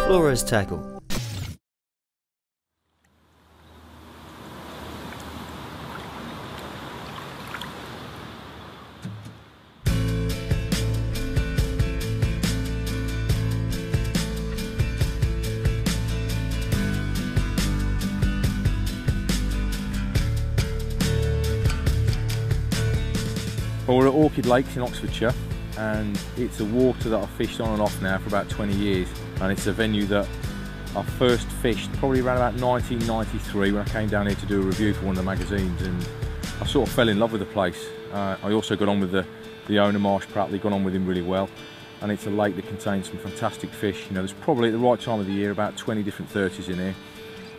Flores tackle. Well, we're at Orchid Lakes in Oxfordshire, and it's a water that I've fished on and off now for about 20 years, and it's a venue that I first fished probably around about 1993 when I came down here to do a review for one of the magazines, and I sort of fell in love with the place. I also got on with the owner, Marsh Pratley, got on with him really well, and it's a lake that contains some fantastic fish. You know, there's probably at the right time of the year about 20 different 30s in here,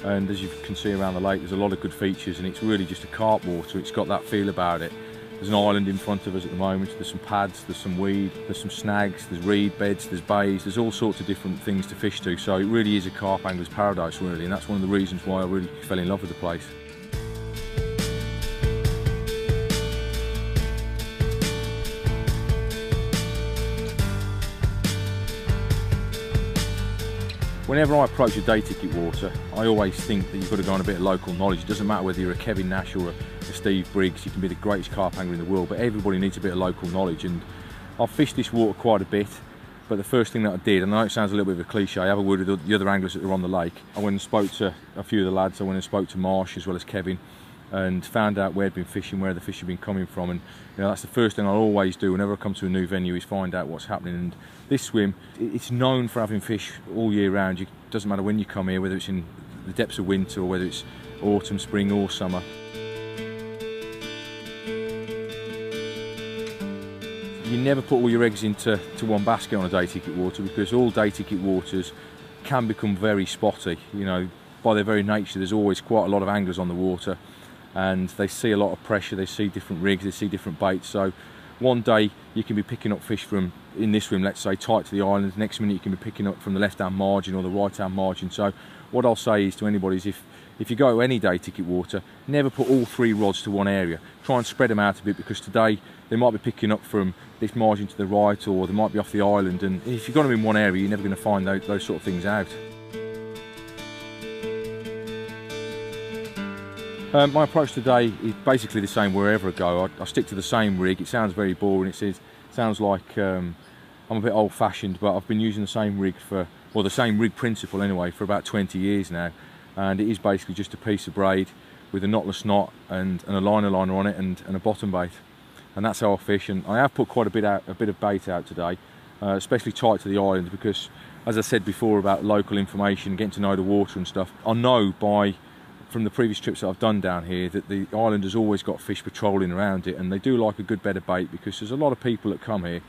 and as you can see around the lake there's a lot of good features, and it's really just a carp water. It's got that feel about it. There's an island in front of us at the moment, there's some pads, there's some weed, there's some snags, there's reed beds, there's bays, there's all sorts of different things to fish to, so it really is a carp angler's paradise really, and that's one of the reasons why I really fell in love with the place. Whenever I approach a day ticket water, I always think that you've got to go on a bit of local knowledge. It doesn't matter whether you're a Kevin Nash or a Steve Briggs, you can be the greatest carp angler in the world, but everybody needs a bit of local knowledge, and I've fished this water quite a bit, but the first thing that I did, and I know it sounds a little bit of a cliche, I have a word with the other anglers that are on the lake. I went and spoke to a few of the lads, I went and spoke to Marsh as well as Kevin, and found out where they'd been fishing, where the fish had been coming from, and you know, that's the first thing I'll always do whenever I come to a new venue, is find out what's happening. And this swim, it's known for having fish all year round. It doesn't matter when you come here, whether it's in the depths of winter or whether it's autumn, spring or summer. You never put all your eggs into one basket on a day ticket water, because all day ticket waters can become very spotty. You know, by their very nature there's always quite a lot of anglers on the water, and they see a lot of pressure, they see different rigs, they see different baits. So one day you can be picking up fish from, in this swim, let's say tight to the island, next minute you can be picking up from the left hand margin or the right hand margin. So what I'll say is to anybody is, if you go to any day ticket water, never put all three rods to one area. Try and spread them out a bit, because today they might be picking up from this margin to the right, or they might be off the island, and if you've got them in one area you're never going to find those sort of things out. My approach today is basically the same wherever I go. I stick to the same rig. It sounds very boring, it sounds like I'm a bit old-fashioned, but I've been using the same rig or the same rig principle anyway, for about 20 years now, and it is basically just a piece of braid with a knotless knot and a liner on it, and a bottom bait, and that's how I fish. And I have put quite a bit of bait out today, especially tight to the island, because as I said before about local information, getting to know the water and stuff, I know from the previous trips that I've done down here that the island has always got fish patrolling around it, and they do like a good bed of bait, because there's a lot of people that come here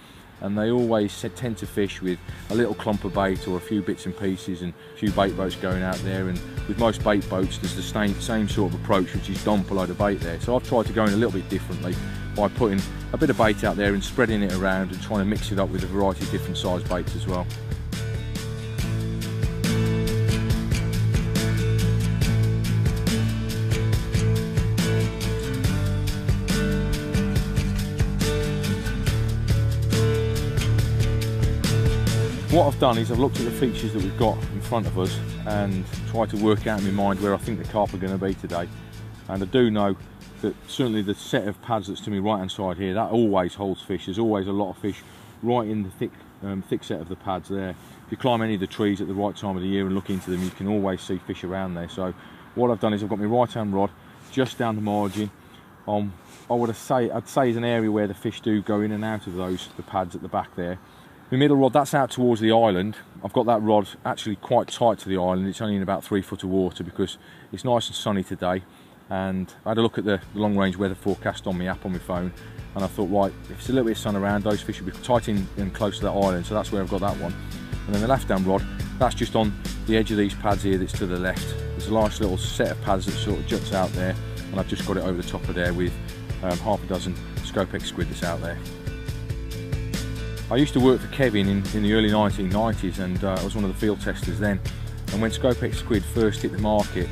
and they always tend to fish with a little clump of bait or a few bits and pieces, and a few bait boats going out there. And with most bait boats there's the same sort of approach, which is dump a load of bait there. So I've tried to go in a little bit differently by putting a bit of bait out there and spreading it around, and trying to mix it up with a variety of different size baits as well. What I've done is I've looked at the features that we've got in front of us and tried to work out in my mind where I think the carp are going to be today. And I do know that certainly the set of pads that's to my right hand side here, that always holds fish. There's always a lot of fish right in the thick set of the pads there. If you climb any of the trees at the right time of the year and look into them, you can always see fish around there. So what I've done is I've got my right hand rod just down the margin. I'd say is an area where the fish do go in and out of the pads at the back there. My middle rod, that's out towards the island. I've got that rod actually quite tight to the island. It's only in about 3 foot of water, because it's nice and sunny today. And I had a look at the long range weather forecast on my app on my phone, and I thought, right, if it's a little bit of sun around, those fish will be tight in and close to that island, so that's where I've got that one. And then the left hand rod, that's just on the edge of these pads here, that's to the left. There's a nice little set of pads that sort of juts out there, and I've just got it over the top of there with half a dozen Scopex squid that's out there. I used to work for Kevin in the early 1990s, and I was one of the field testers then. And when Scopex squid first hit the market,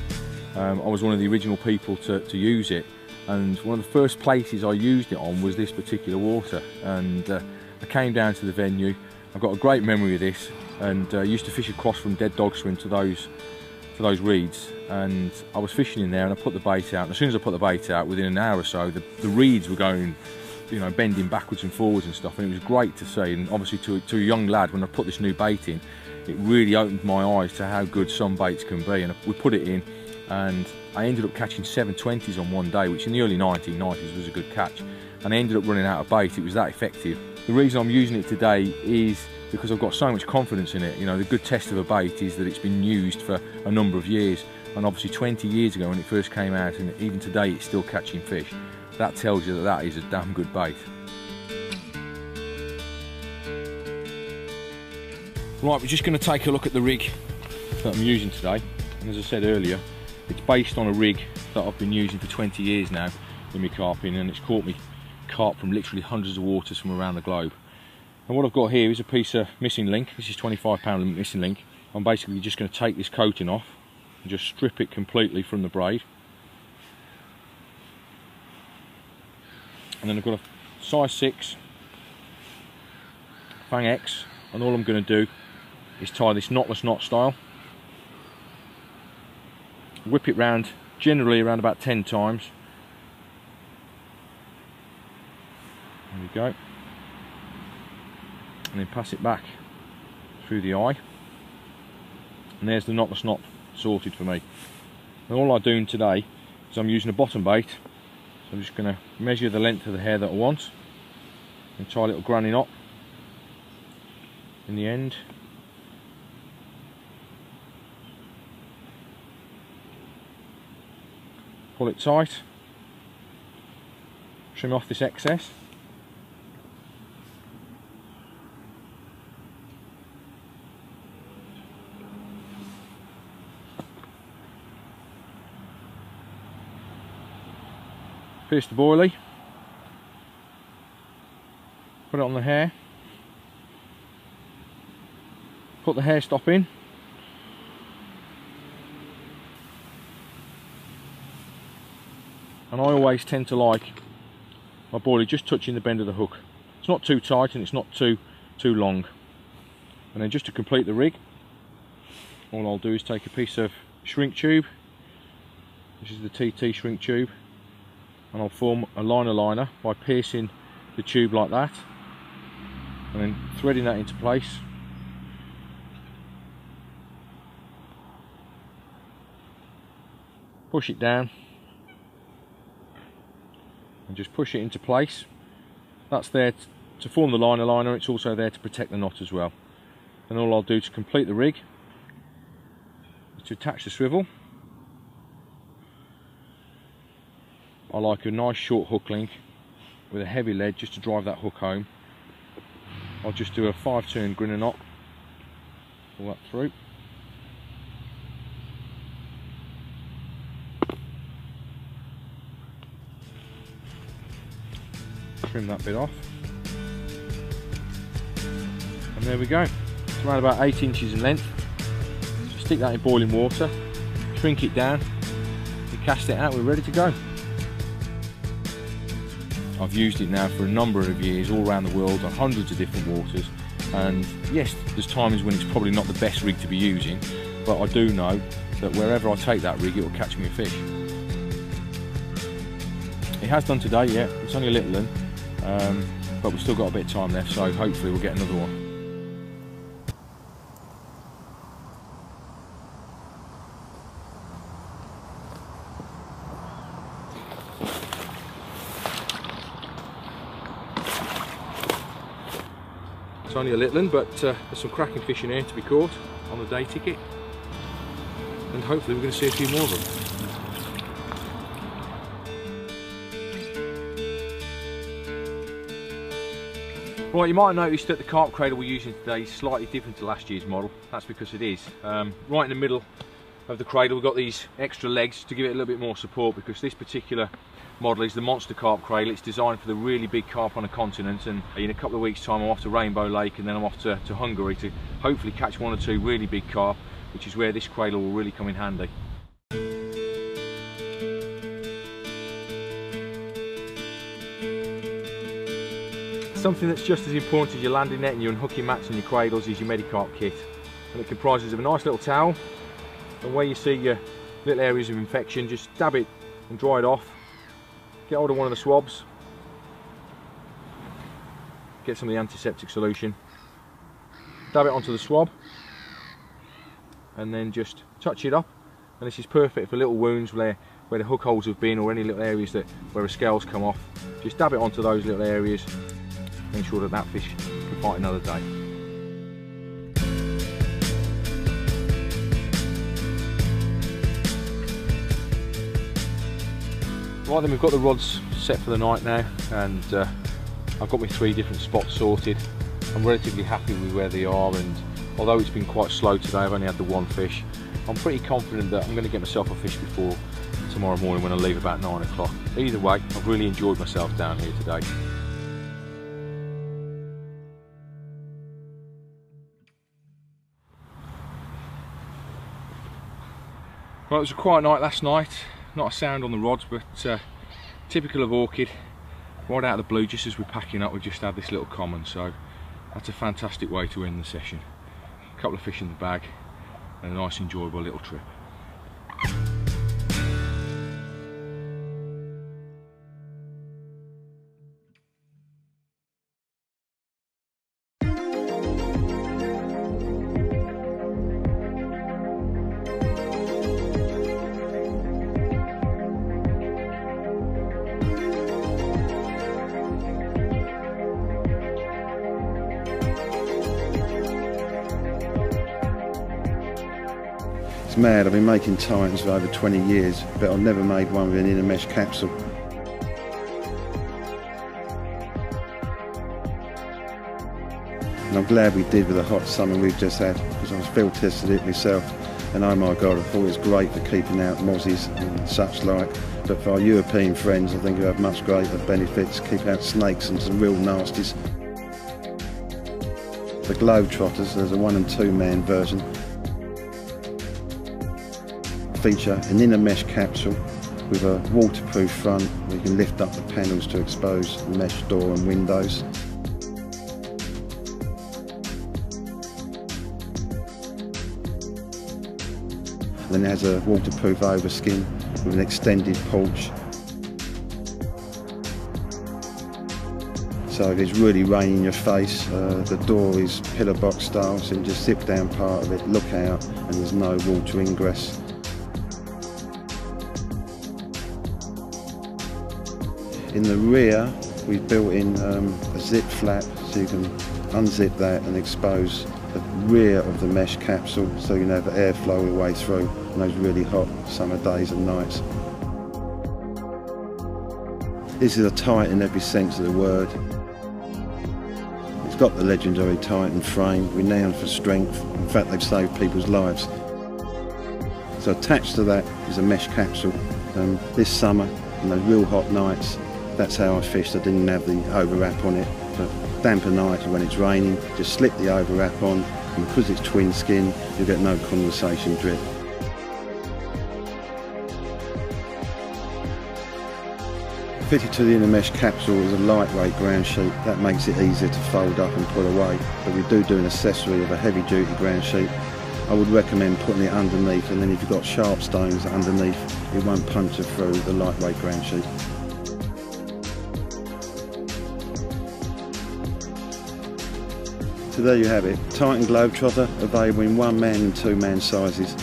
I was one of the original people to use it. And one of the first places I used it on was this particular water. And I came down to the venue. I've got a great memory of this, and used to fish across from Dead Dog Swim to those reeds, and I was fishing in there and I put the bait out, and as soon as I put the bait out, within an hour or so, the reeds were going, you know, bending backwards and forwards and stuff, and it was great to see. And obviously to a young lad, when I put this new bait in, it really opened my eyes to how good some baits can be. And we put it in, and I ended up catching 720s on one day, which in the early 1990s was a good catch, and I ended up running out of bait. It was that effective. The reason I'm using it today is because I've got so much confidence in it. You know, the good test of a bait is that it's been used for a number of years, and obviously 20 years ago when it first came out, and even today it's still catching fish. That tells you that that is a damn good bait. Right, we're just going to take a look at the rig that I'm using today, and as I said earlier, it's based on a rig that I've been using for 20 years now in my carping, and it's caught me carp from literally hundreds of waters from around the globe. And what I've got here is a piece of missing link. This is 25-pound missing link. I'm basically just going to take this coating off and just strip it completely from the braid. And then I've got a size 6 Fang X, and all I'm going to do is tie this knotless knot style, whip it round, generally around about 10 times. There we go. And then pass it back through the eye, and there's the knotless knot sorted for me. And all I'm doing today is I'm using a bottom bait, so I'm just going to measure the length of the hair that I want and tie a little granny knot in the end. Pull it tight, trim off this excess. Pierce the boilie, put it on the hair, put the hair stop in, and I always tend to like my boilie just touching the bend of the hook. It's not too tight and it's not too long. And then just to complete the rig, all I'll do is take a piece of shrink tube. This is the TT shrink tube, and I'll form a liner by piercing the tube like that and then threading that into place. Push it down and just push it into place. That's there to form the liner. It's also there to protect the knot as well. And all I'll do to complete the rig is to attach the swivel. I like a nice short hook link with a heavy lead just to drive that hook home. I'll just do a 5-turn grinner knot, pull that through. Trim that bit off. And there we go. It's around about 8 inches in length. So stick that in boiling water, shrink it down, and cast it out, we're ready to go. I've used it now for a number of years all around the world on hundreds of different waters, and yes, there's times when it's probably not the best rig to be using, but I do know that wherever I take that rig it will catch me a fish. It has done today, yeah, it's only a little one, but we've still got a bit of time left, so hopefully we'll get another one. It's only a little one, but there's some cracking fish in here to be caught on the day ticket, and hopefully we're going to see a few more of them. Right, you might have noticed that the carp cradle we're using today is slightly different to last year's model. That's because it is. Right in the middle of the cradle we've got these extra legs to give it a little bit more support, because this particular model is the monster carp cradle. It's designed for the really big carp on a continent, and in a couple of weeks time I'm off to Rainbow Lake, and then I'm off to Hungary to hopefully catch 1 or 2 really big carp, which is where this cradle will really come in handy. Something that's just as important as your landing net and your unhooking mats and your cradles is your Medicarp kit. And it comprises of a nice little towel, and where you see your little areas of infection, just dab it and dry it off. Get hold of one of the swabs, get some of the antiseptic solution, dab it onto the swab, and then just touch it up. And this is perfect for little wounds where the hook holes have been, or any little areas where a scale's come off. Just dab it onto those little areas, make sure that fish can fight another day. Right then, we've got the rods set for the night now, and I've got my 3 different spots sorted. I'm relatively happy with where they are, and although it's been quite slow today, I've only had the 1 fish. I'm pretty confident that I'm going to get myself a fish before tomorrow morning when I leave about 9 o'clock. Either way, I've really enjoyed myself down here today. Well, it was a quiet night last night. Not a sound on the rods, but typical of Orchid, right out of the blue, just as we're packing up, we just had this little common, so that's a fantastic way to end the session. A couple of fish in the bag and a nice enjoyable little trip. Mad, I've been making Titans for over 20 years, but I've never made one with an inner mesh capsule. And I'm glad we did with the hot summer we've just had, because I was field tested it myself, and oh my god, I thought it was great for keeping out mozzies and such like. But for our European friends, I think it would have much greater benefits, keep out snakes and some real nasties. The Globetrotters, there's a 1 and 2 man version. Feature an inner mesh capsule with a waterproof front where you can lift up the panels to expose the mesh door and windows. Then it has a waterproof overskin with an extended porch. So if it's really raining in your face, the door is pillar box style, so you can just zip down part of it, look out, and there's no water ingress. In the rear, we've built in a zip flap, so you can unzip that and expose the rear of the mesh capsule, so you can have airflow all the way through on those really hot summer days and nights. This is a Titan in every sense of the word. It's got the legendary Titan frame, renowned for strength. In fact, they've saved people's lives. So attached to that is a mesh capsule. This summer, on those real hot nights, that's how I fished. I didn't have the overwrap on it. But damper nights when it's raining, just slip the overwrap on, and because it's twin skin, you get no condensation drip. Fitted to the inner mesh capsule is a lightweight ground sheet. That makes it easier to fold up and put away. But we do an accessory of a heavy duty ground sheet. I would recommend putting it underneath, and then if you've got sharp stones underneath, it won't puncture through the lightweight ground sheet. So there you have it, Titan Globetrotter, available in 1 man and 2 man sizes.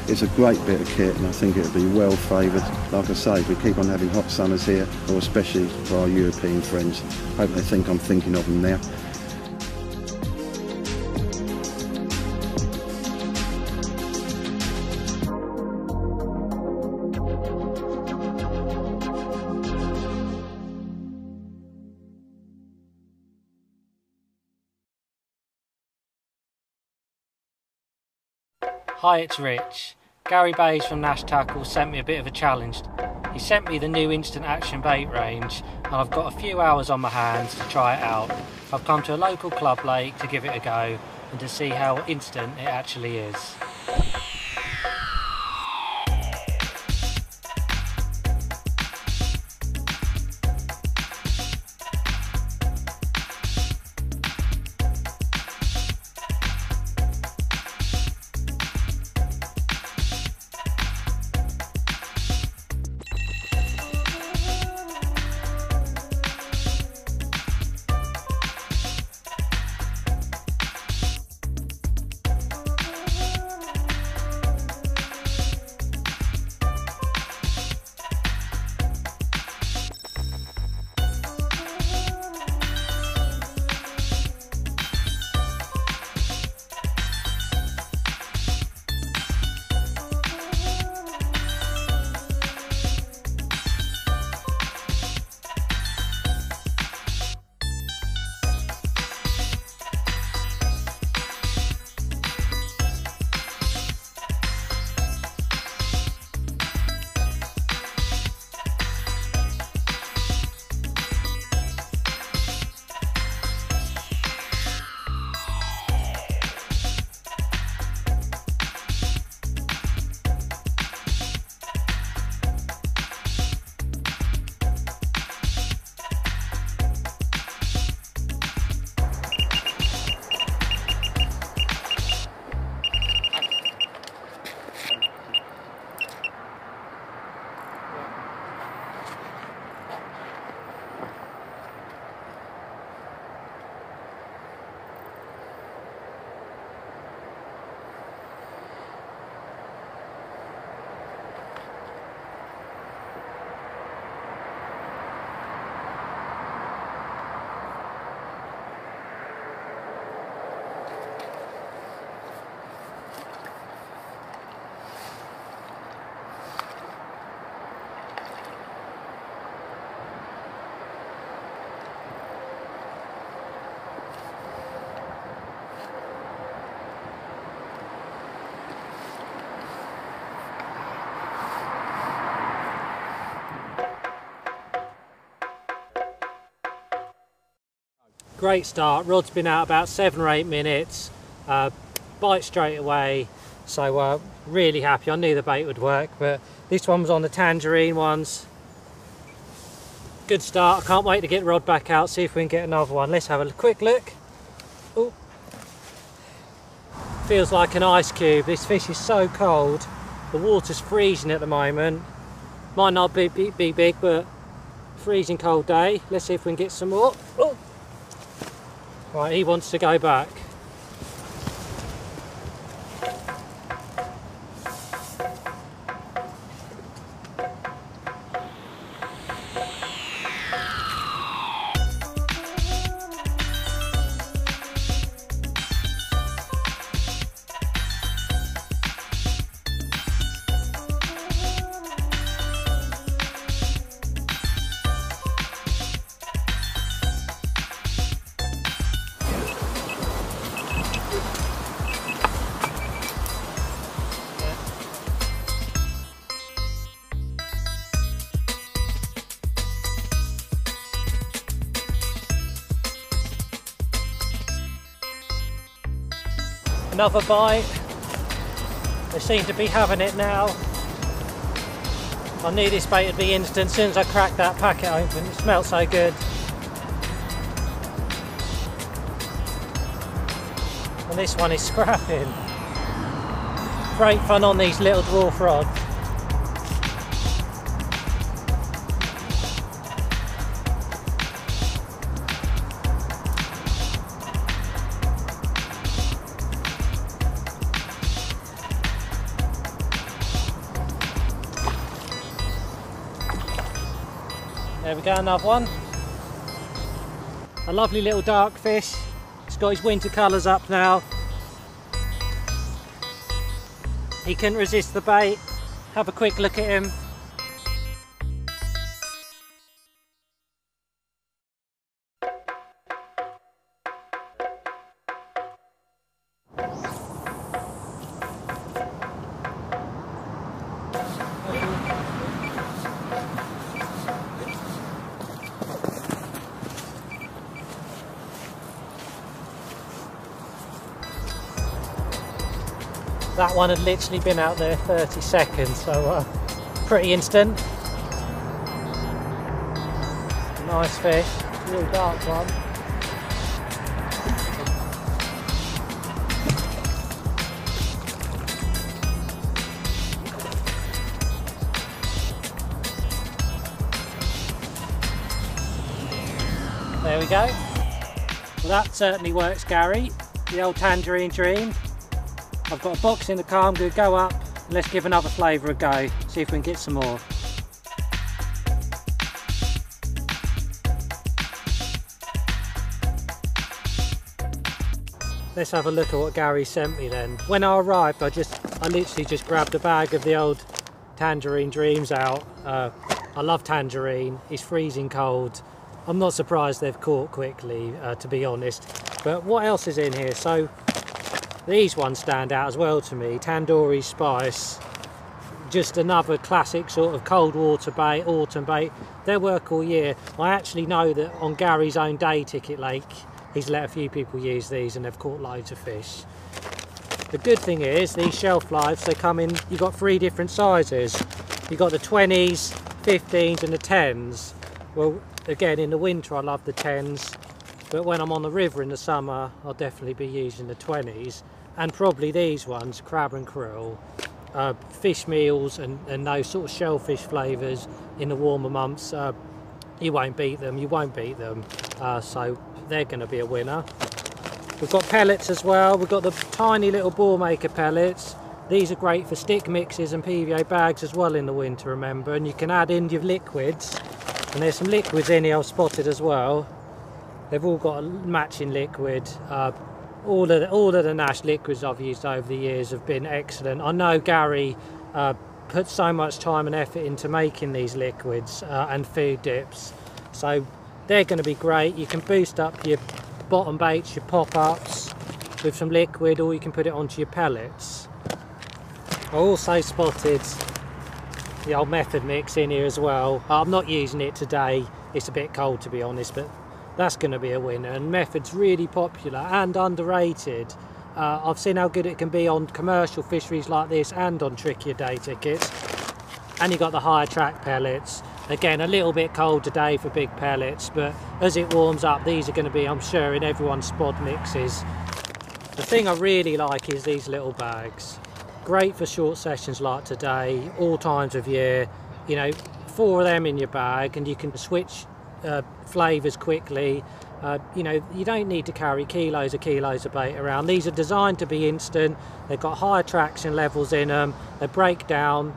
It's a great bit of kit, and I think it'll be well favoured. Like I say, if we keep on having hot summers here, or especially for our European friends. Hope they think I'm thinking of them now. Hi, it's Rich. Gary Bays from Nash Tackle sent me a bit of a challenge. He sent me the new instant action bait range, and I've got a few hours on my hands to try it out. I've come to a local club lake to give it a go and to see how instant it actually is. Great start, rod's been out about 7 or 8 minutes, bite straight away, so really happy. I knew the bait would work, but this one was on the tangerine ones. Good start, I can't wait to get the rod back out, see if we can get another one. Let's have a quick look. Ooh. Feels like an ice cube. This fish is so cold, the water's freezing at the moment. Might not be big, but freezing cold day. Let's see if we can get some more. Ooh. Right, he wants to go back. Another bite. They seem to be having it now. I knew this bait would be instant as soon as I cracked that packet open. It smelled so good. And this one is scrapping. Great fun on these little dwarf rods. There we go, another one. A lovely little dark fish. He's got his winter colours up now. He couldn't resist the bait. Have a quick look at him. That one had literally been out there 30 seconds, so pretty instant. Nice fish, real dark one. There we go. Well, that certainly works, Gary. The old tangerine dream. I've got a box in the car, I'm going to go up and let's give another flavour a go, see if we can get some more. Let's have a look at what Gary sent me then. When I arrived, I literally just grabbed a bag of the old tangerine dreams out. I love tangerine, it's freezing cold. I'm not surprised they've caught quickly, to be honest. But what else is in here? So these ones stand out as well to me. Tandoori Spice, just another classic sort of cold water bait, autumn bait. They work all year. I actually know that on Gary's own day ticket lake, he's let a few people use these and they've caught loads of fish. The good thing is these shelf lives, they come in, you've got 3 different sizes. You've got the 20s, 15s and the 10s. Well, again, in the winter I love the 10s. But when I'm on the river in the summer, I'll definitely be using the 20s. And probably these ones, crab and krill, fish meals and those sort of shellfish flavours in the warmer months. You won't beat them, so they're going to be a winner. We've got pellets as well. We've got the tiny little ball maker pellets. These are great for stick mixes and PVA bags as well in the winter, remember. And you can add in your liquids. And there's some liquids in here I've spotted as well. They've all got a matching liquid. All of the Nash liquids I've used over the years have been excellent. I know Gary put so much time and effort into making these liquids and food dips, so they're going to be great. You can boost up your bottom baits, your pop-ups with some liquid, or you can put it onto your pellets. I also spotted the old method mix in here as well. I'm not using it today, it's a bit cold to be honest, but that's going to be a winner. And method's really popular and underrated. I've seen how good it can be on commercial fisheries like this and on trickier day tickets. And you've got the higher track pellets. Again, a little bit cold today for big pellets, but as it warms up, these are going to be, I'm sure, in everyone's spod mixes. The thing I really like is these little bags. Great for short sessions like today, all times of year. You know, 4 of them in your bag and you can switch flavours quickly. You know, you don't need to carry kilos of bait around. These are designed to be instant. They've got high attraction levels in them. They break down.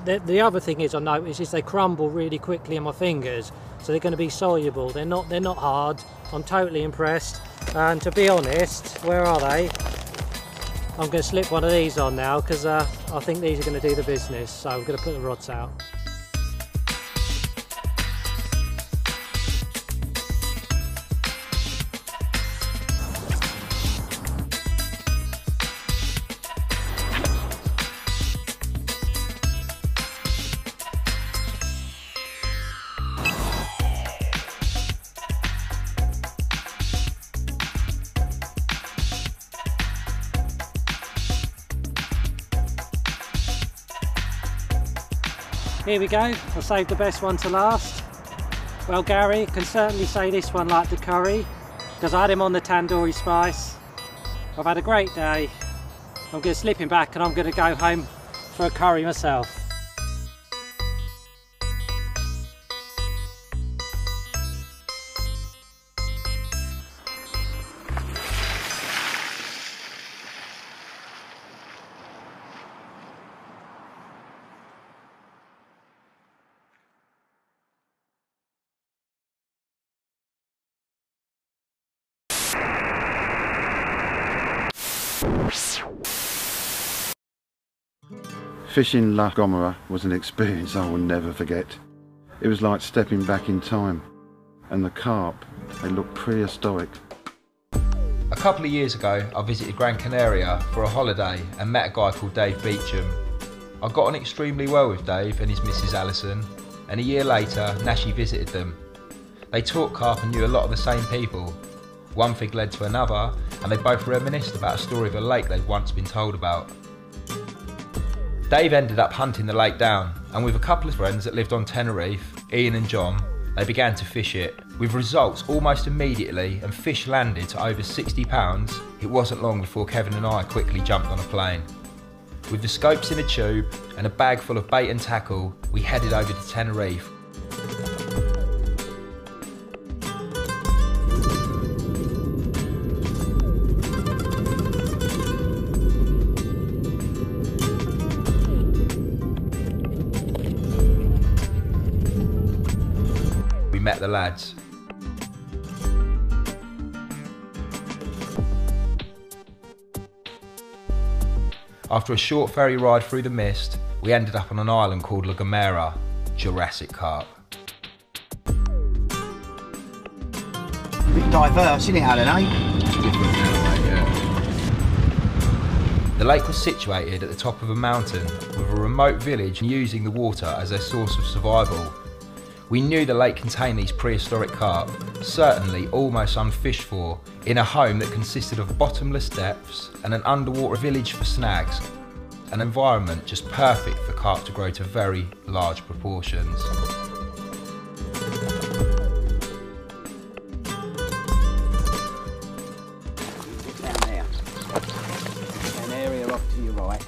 The other thing is I notice is they crumble really quickly in my fingers, so they're going to be soluble. They're not hard. I'm totally impressed. And to be honest, where are they? I'm going to slip one of these on now because I think these are going to do the business. So I'm going to put the rods out. Here we go, I saved the best one to last. Well, Gary can certainly say this one like the curry, because I had him on the tandoori spice. I've had a great day. I'm going to slip him back and I'm going to go home for a curry myself. Fishing La Gomera was an experience I will never forget. It was like stepping back in time, and the carp, they looked prehistoric. A couple of years ago I visited Gran Canaria for a holiday and met a guy called Dave Beecham. I got on extremely well with Dave and his Mrs Allison, and a year later Nashi visited them. They taught carp and knew a lot of the same people. One thing led to another and they both reminisced about a story of a lake they'd once been told about. Dave ended up hunting the lake down, and with a couple of friends that lived on Tenerife, Ian and John, they began to fish it. With results almost immediately and fish landed to over 60 pounds, it wasn't long before Kevin and I quickly jumped on a plane. With the scopes in a tube and a bag full of bait and tackle, we headed over to Tenerife. Met the lads. After a short ferry ride through the mist, we ended up on an island called La Gomera, Jurassic carp. A bit diverse, isn't it, Alan, eh? The lake was situated at the top of a mountain with a remote village using the water as their source of survival. We knew the lake contained these prehistoric carp, certainly almost unfished for, in a home that consisted of bottomless depths and an underwater village for snags, an environment just perfect for carp to grow to very large proportions. Down there. An area off to your right.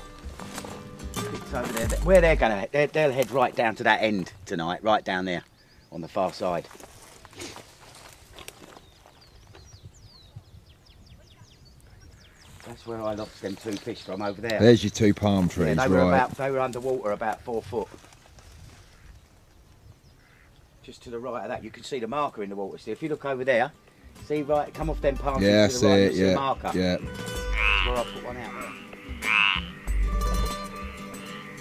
It's over there. Where they're going to, they'll head right down to that end tonight, right down there. On the far side. That's where I lost them 2 fish from over there. There's your 2 palm trees, yeah, right. They were underwater about 4 foot. Just to the right of that, you can see the marker in the water. See, if you look over there, see right, come off them palm trees yeah, to the right, it, you see yeah, the marker. Yeah. That's where I put one out there.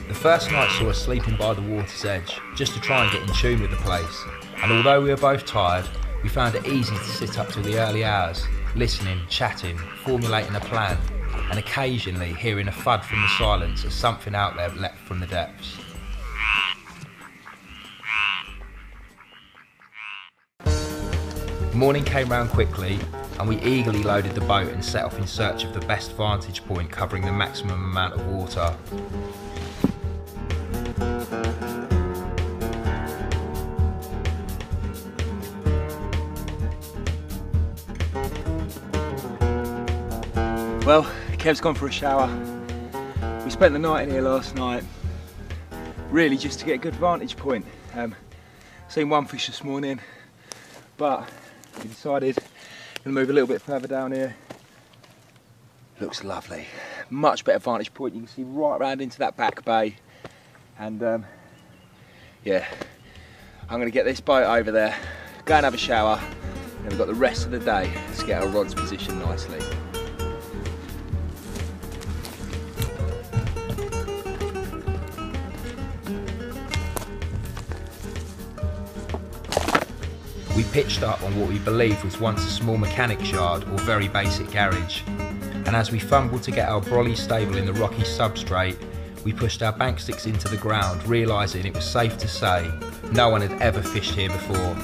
The first night saw us sleeping by the water's edge, just to try and get in tune with the place. And although we were both tired, we found it easy to sit up till the early hours, listening, chatting, formulating a plan, and occasionally hearing a thud from the silence as something out there leapt from the depths. Morning came round quickly and we eagerly loaded the boat and set off in search of the best vantage point covering the maximum amount of water. Well, Kev's gone for a shower. We spent the night in here last night, really just to get a good vantage point. Seen one fish this morning, but we decided to move a little bit further down here. Looks lovely. Much better vantage point. You can see right round into that back bay. And yeah, I'm gonna get this boat over there, go and have a shower, and we've got the rest of the day to get our rods positioned nicely. We pitched up on what we believed was once a small mechanic's yard or very basic garage. And as we fumbled to get our brolly stable in the rocky substrate, we pushed our bank sticks into the ground, realising it was safe to say no one had ever fished here before.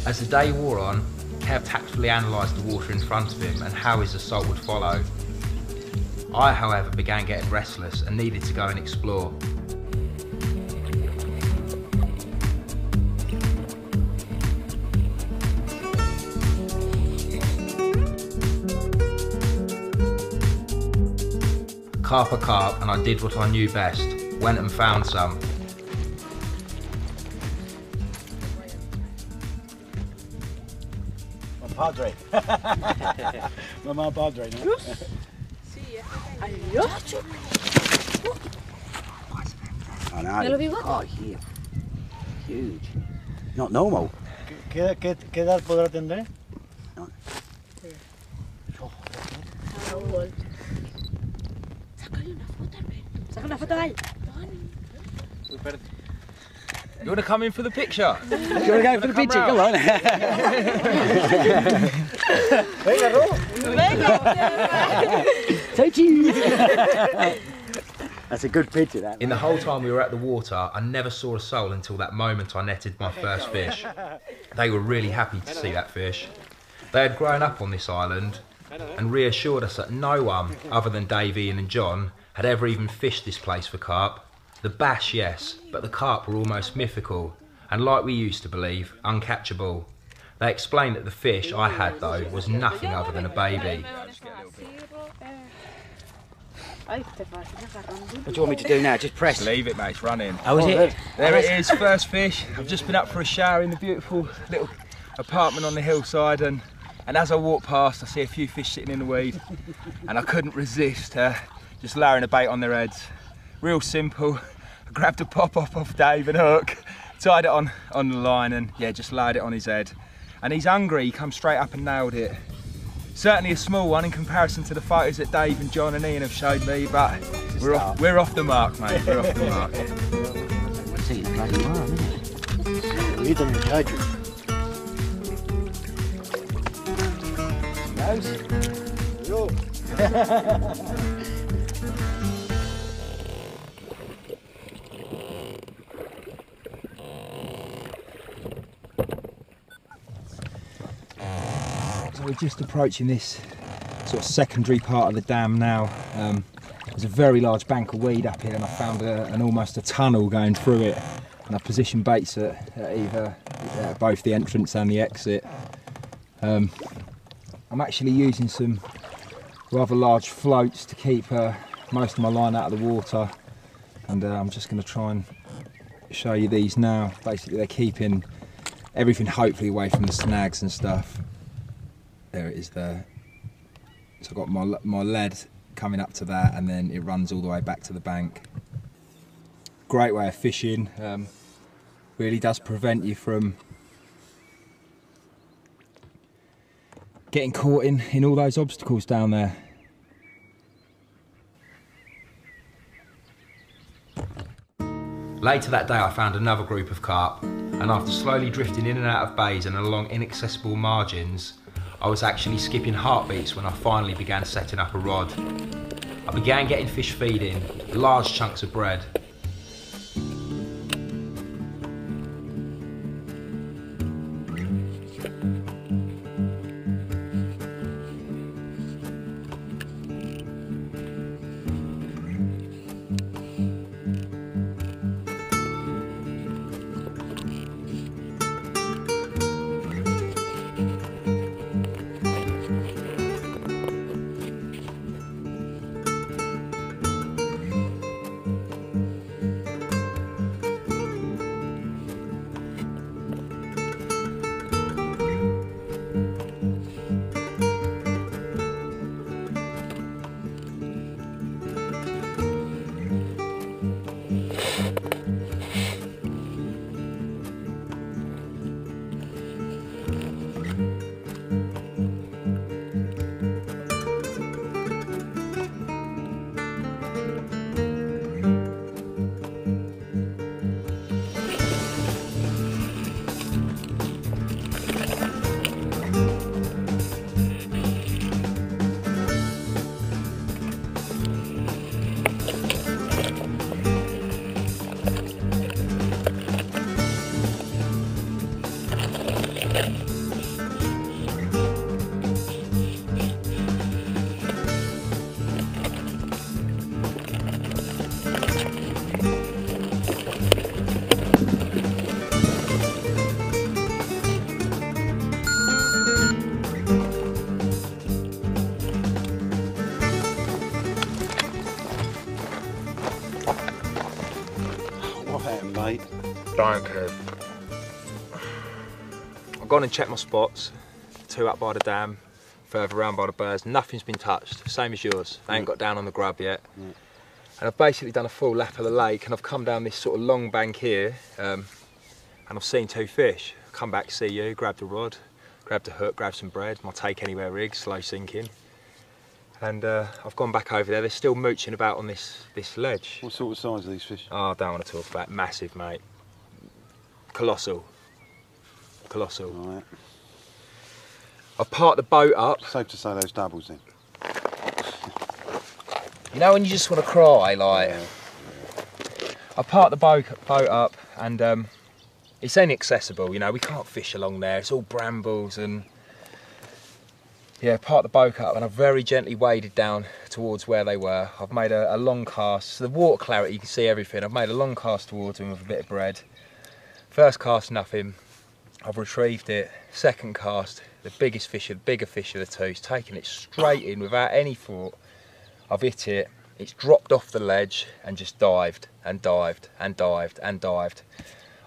As the day wore on, Kev tactfully analysed the water in front of him and how his assault would follow. I, however, began getting restless and needed to go and explore. Carp a carp, and I did what I knew best, went and found some. Padre. Mamma padre, no? I know. Oh, yeah. Huge. Not normal. ¿Qué edad podrá tener? No. Saca una foto ahí. You want to come in for the picture? Do you want to go for the picture? Come on. Venga, Ro. Say cheese. That's a good picture, that. In the whole time we were at the water, I never saw a soul until that moment I netted my first fish. They were really happy to see that fish. They had grown up on this island and reassured us that no one, other than Dave, Ian and John, had ever even fished this place for carp. The bass, yes, but the carp were almost mythical, and like we used to believe, uncatchable. They explained that the fish I had, though, was nothing other than a baby. What do you want me to do now? Just press? Just leave it, mate, it's running. Oh, is it? There it is, first fish. I've just been up for a shower in the beautiful little apartment on the hillside, and as I walk past I see a few fish sitting in the weed, and I couldn't resist just lowering a bait on their heads. Real simple. I grabbed a pop-up off Dave and hook, tied it on the line, and yeah, just lowered it on his head. And he's hungry, he come straight up and nailed it. Certainly a small one in comparison to the photos that Dave and John and Ian have showed me, but we're off the mark, mate. We're off the mark. It's eating bloody worm, isn't it? We don't enjoy it. So we're just approaching this sort of secondary part of the dam now. There's a very large bank of weed up here, and I found almost a tunnel going through it, and I positioned baits at either both the entrance and the exit. I'm actually using some rather large floats to keep most of my line out of the water, and I'm just going to try and show you these now. Basically they're keeping everything hopefully away from the snags and stuff. There it is there. So I've got my lead coming up to that, and then it runs all the way back to the bank. Great way of fishing. Really does prevent you from getting caught in all those obstacles down there. Later that day I found another group of carp, and after slowly drifting in and out of bays and along inaccessible margins, I was actually skipping heartbeats when I finally began setting up a rod. I began getting fish feeding, large chunks of bread. Don't care. I've gone and checked my spots. 2 up by the dam, further around by the birds. Nothing's been touched, same as yours. They ain't got down on the grub yet. And I've basically done a full lap of the lake, and I've come down this sort of long bank here, and I've seen 2 fish. Come back, see you, grabbed a rod, grabbed a hook, grabbed some bread, my take anywhere rig, slow sinking. And I've gone back over there. They're still mooching about on this ledge. What sort of size are these fish? Oh, I don't want to talk about it. Massive, mate. Colossal. Colossal. Right. I've parked the boat up. Safe to say those doubles then. You know when you just want to cry, like. Yeah. I parked the boat up, and it's inaccessible. You know, we can't fish along there. It's all brambles, and yeah, parked the boat up, and I've very gently waded down towards where they were. I've made a long cast. So the water clarity, you can see everything. I've made a long cast towards them with a bit of bread. First cast, nothing. I've retrieved it. Second cast, the bigger fish of the 2. He's taken it straight in without any thought. I've hit it. It's dropped off the ledge and just dived and dived and dived and dived.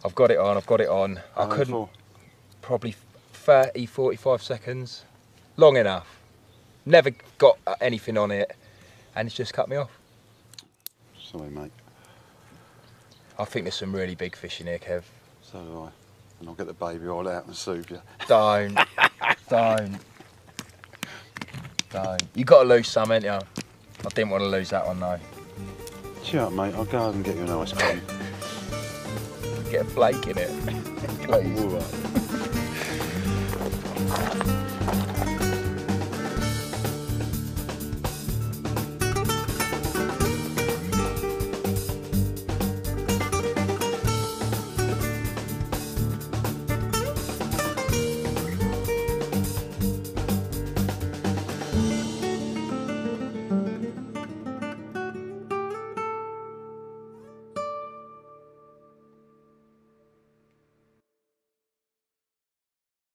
I've got it on, I've got it on. I couldn't, probably 30, 45 seconds. Long enough. Never got anything on it and it's just cut me off. Sorry, mate. I think there's some really big fish in here, Kev. So do I. And I'll get the baby oil out and soothe you. Don't. Don't. Don't. You got to lose some, ain't you? I didn't want to lose that one though. Cheer up, mate. I'll go and get you an ice cream. Get a flake in it, please. All right.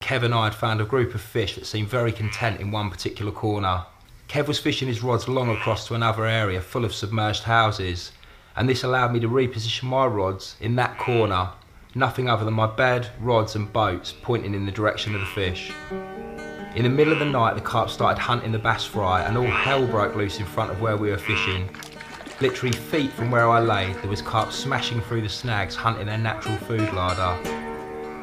Kev and I had found a group of fish that seemed very content in one particular corner. Kev was fishing his rods long across to another area full of submerged houses, and this allowed me to reposition my rods in that corner, nothing other than my bed, rods and boats pointing in the direction of the fish. In the middle of the night the carp started hunting the bass fry and all hell broke loose in front of where we were fishing. Literally feet from where I lay there was carp smashing through the snags hunting their natural food larder.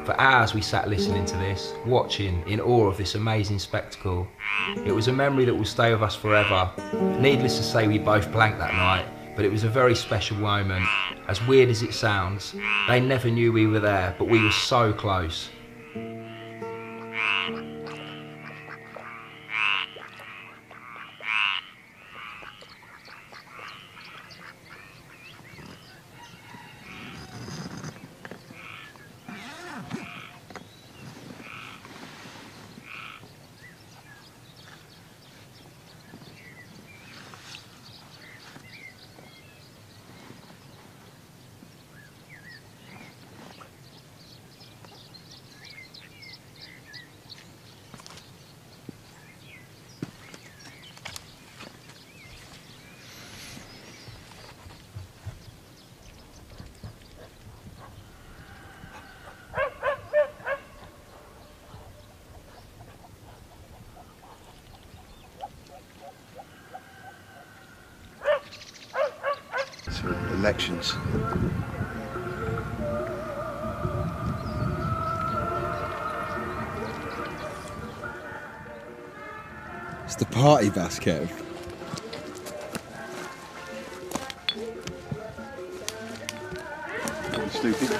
For hours we sat listening to this, watching, in awe of this amazing spectacle. It was a memory that will stay with us forever. Needless to say we both blanked that night, but it was a very special moment. As weird as it sounds, they never knew we were there, but we were so close. Elections. It's the party bass, Kev. Stupid.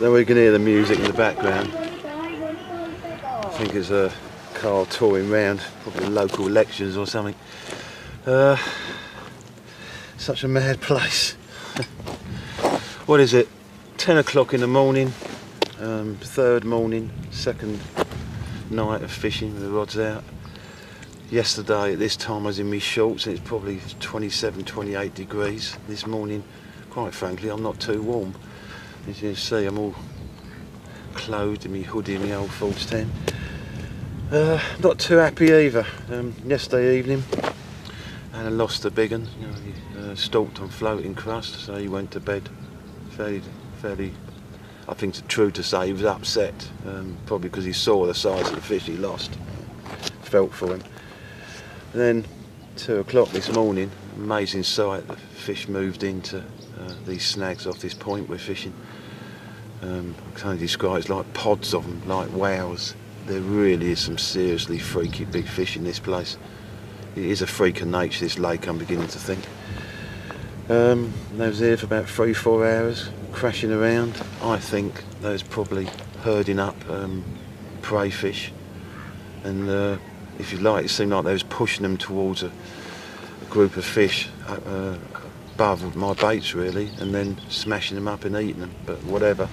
Then we can hear the music in the background. I think it's a car touring round, probably local elections or something. Such a mad place. What is it? 10 o'clock in the morning, third morning, second night of fishing with the rods out. Yesterday at this time I was in my shorts and it's probably 27, 28 degrees. This morning, quite frankly, I'm not too warm. As you can see, I'm all clothed in my hoodie and my old Force 10. Not too happy either. Yesterday evening, and I lost the big one. You know, he stalked on floating crust, so he went to bed fairly. I think it's true to say he was upset, probably because he saw the size of the fish he lost. Felt for him. And then 2 o'clock this morning, amazing sight. The fish moved into these snags off this point we're fishing. I can only describe it like pods of them, like whales. There really is some seriously freaky big fish in this place. It is a freak of nature, this lake, I'm beginning to think. They was here for about 3-4 hours, crashing around. I think they was probably herding up prey fish. And if you like, it seemed like they was pushing them towards a group of fish above my baits really, and then smashing them up and eating them, but whatever.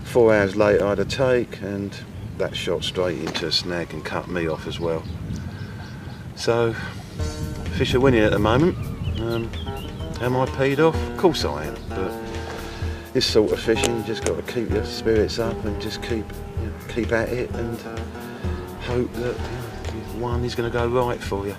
4 hours later I had a take and that shot straight into a snag and cut me off as well. So fish are winning at the moment. Am I peed off? Of course I am, but this sort of fishing, you just got to keep your spirits up and just keep at it and hope that one is going to go right for you.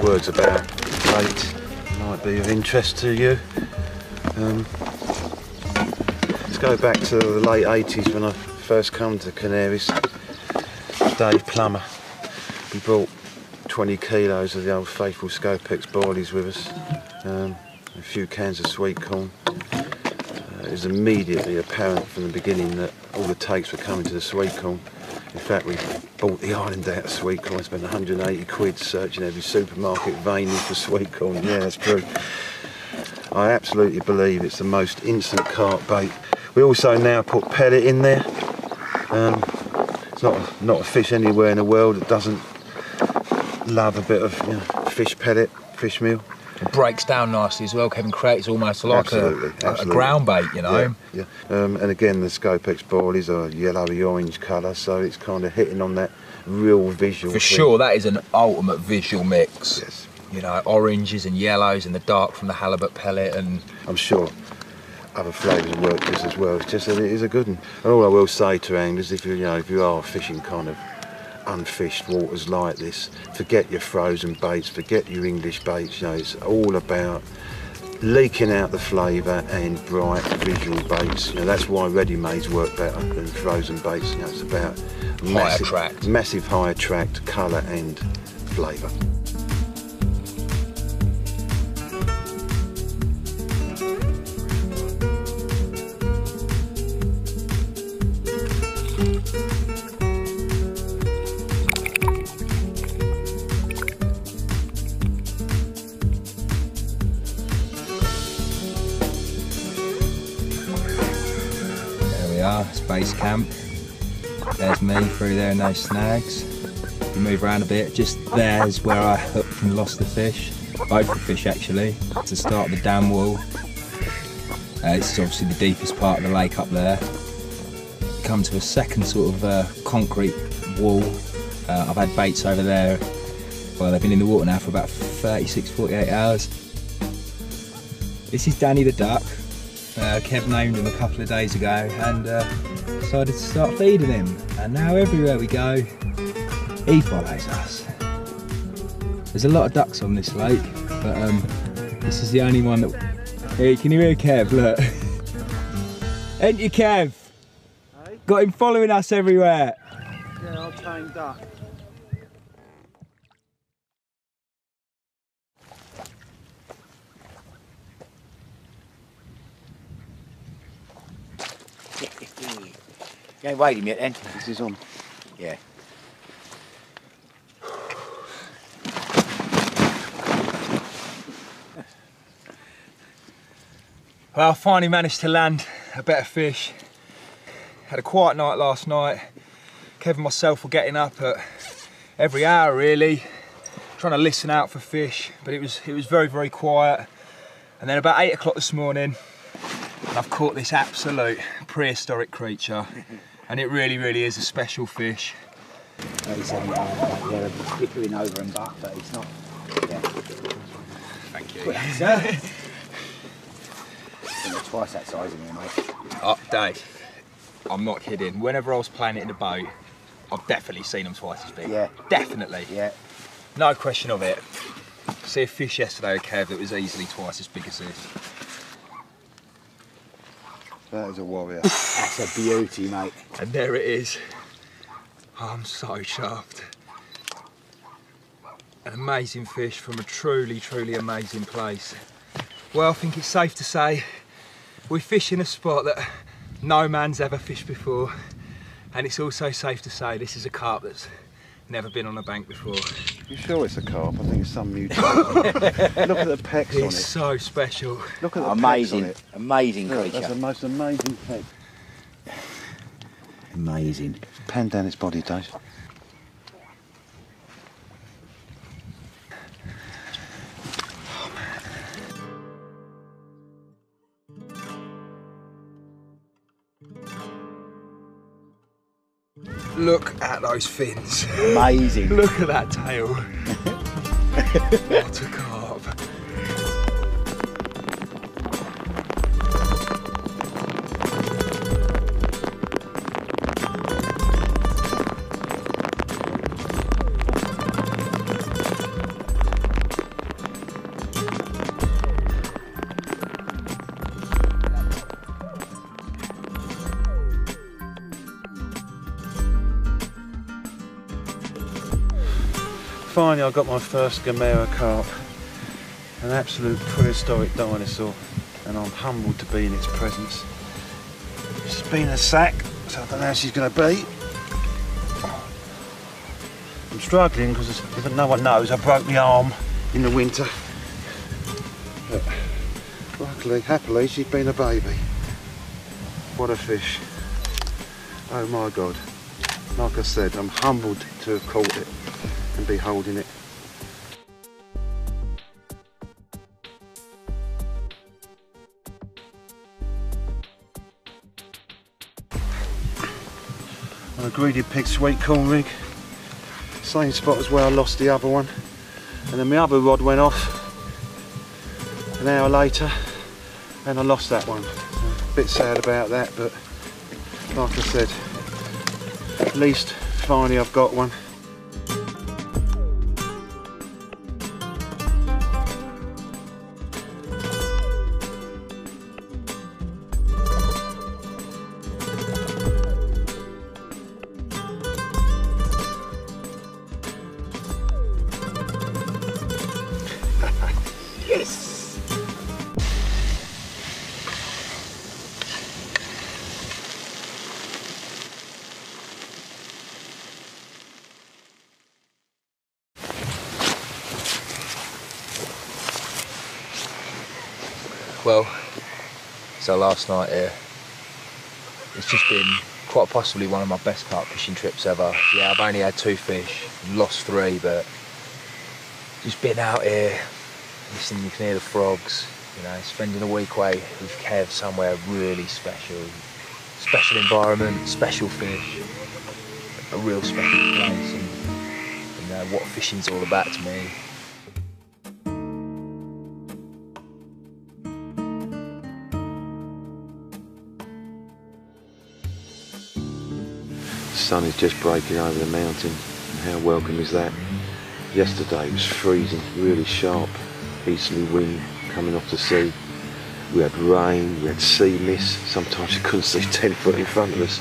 Words about bait might be of interest to you. Let's go back to the late 80s when I first come to Canaries. Dave Plummer, we brought 20 kilos of the old faithful Scopex boilies with us, a few cans of sweet corn. It was immediately apparent from the beginning that all the takes were coming to the sweet corn. In fact, we bought the island out of sweet corn, spent 180 quid searching every supermarket vainly for sweet corn. Yeah, that's true. I absolutely believe it's the most instant carp bait. We also now put pellet in there. It's not a fish anywhere in the world that doesn't love a bit of fish pellet, fish meal. It breaks down nicely as well. Kevin creates almost like a ground bait, you know. Yeah. And again, the Scopex boilies are yellowy orange colour, so it's kind of hitting on that real visual. For sure, that is an ultimate visual mix. Yes. You know, oranges and yellows and the dark from the halibut pellet, and I'm sure other flavours work just as well. It's just that it is a good one. And all I will say to anglers, if you are fishing kind of unfished waters like this, forget your frozen baits, forget your English baits. It's all about leaking out the flavour and bright visual baits. That's why ready-mades work better than frozen baits. It's about massive high attract, colour and flavour. It's base camp. There's me through there in those snags. You move around a bit. Just there's where I hooked and lost the fish. Both the fish actually. It's the start of the dam wall. This is obviously the deepest part of the lake up there. Come to a second sort of concrete wall. I've had baits over there. Well, they've been in the water now for about 36, 48 hours. This is Danny the duck. Kev named him a couple of days ago and decided to start feeding him, and now everywhere we go he follows us. There's a lot of ducks on this lake, but this is the only one that... Hey, can you hear Kev? Look. Ain't you, Kev? Hey? Got him following us everywhere. Yeah, I'll tame duck. You ain't weighed him yet then? This is on. Yeah. Well, I finally managed to land a better fish. Had a quiet night last night. Kev and myself were getting up at every hour really, trying to listen out for fish, but it was very, very quiet. And then about 8 o'clock this morning, and I've caught this absolute prehistoric creature. And it really, really is a special fish. He's flickering over and back, but it's not. Yeah. Thank you. Twice that size of me, mate. Oh, Dave, I'm not kidding. Whenever I was playing it in the boat, I've definitely seen them twice as big. Yeah. Definitely. Yeah. No question of it. See a fish yesterday, Kev, that was easily twice as big as this. That is a warrior. That's a beauty, mate. And there it is. Oh, I'm so chuffed. An amazing fish from a truly, truly amazing place. Well, I think it's safe to say we fish in a spot that no man's ever fished before, and it's also safe to say this is a carp that's never been on a bank before. You sure it's a carp? I think it's some mutation. Look at the pecks on it. It's so special. Look at the amazing, pecks on it. amazing creature. That's the most amazing peck. Amazing. Pan down its body, Dave. Look at those fins. Amazing. Look at that tail. What a carp. Finally, I got my first Gamera carp, an absolute prehistoric dinosaur, and I'm humbled to be in its presence. She's been a sack, so I don't know how she's going to be. I'm struggling because, if no one knows, I broke my arm in the winter. But luckily, happily, she's been a baby. What a fish. Oh my God. Like I said, I'm humbled to have caught it and be holding it. On a greedy pig sweet corn rig, same spot as where I lost the other one, and then my other rod went off an hour later and I lost that one. A bit sad about that, but like I said, at least finally I've got one. Yes! Well, so last night here, it's just been quite possibly one of my best carp fishing trips ever. Yeah, I've only had 2 fish, lost 3, but just been out here, listening, you can hear the frogs, you know, spending a week away with Kev somewhere really special. Special environment, special fish, a real special place, and you know what fishing's all about to me. The sun is just breaking over the mountain, and how welcome is that? Yesterday it was freezing, really sharp easterly wind coming off the sea. We had rain, we had sea mist, sometimes you couldn't see 10 foot in front of us.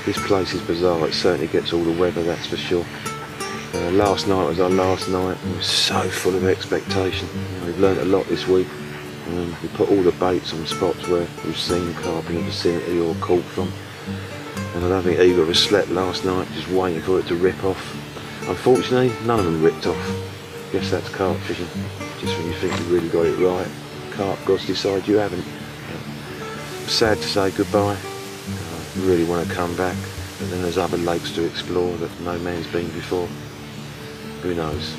This place is bizarre, it certainly gets all the weather, that's for sure. Last night was our last night, and we were so full of expectation. You know, we've learnt a lot this week. We put all the baits on spots where we've seen carp in the vicinity or caught from. And I don't think either of us slept last night, just waiting for it to rip off. Unfortunately, none of them ripped off. Guess that's carp fishing. Just when you think you really got it right, carp gods decide you haven't. Sad to say goodbye. I really want to come back, but then there's other lakes to explore that no man's been before. Who knows?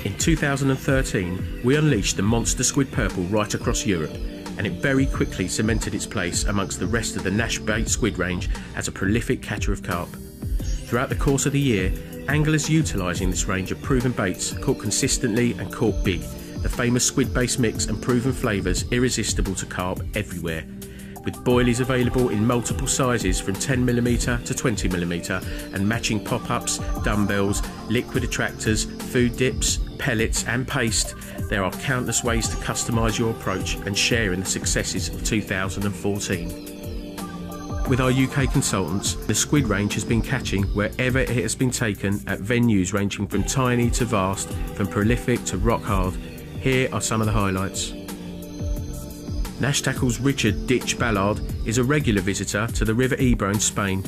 In 2013, we unleashed the monster squid purple right across Europe, and it very quickly cemented its place amongst the rest of the Nash bait squid range as a prolific catcher of carp. Throughout the course of the year, anglers utilising this range of proven baits caught consistently and caught big, the famous squid-based mix and proven flavours irresistible to carp everywhere. with boilies available in multiple sizes from 10mm to 20mm, and matching pop-ups, dumbbells, liquid attractors, food dips, pellets and paste. There are countless ways to customise your approach and share in the successes of 2014. With our UK consultants, the squid range has been catching wherever it has been taken at venues ranging from tiny to vast, from prolific to rock hard. Here are some of the highlights. Nash Tackle's Richard Ditch Ballard is a regular visitor to the River Ebro in Spain,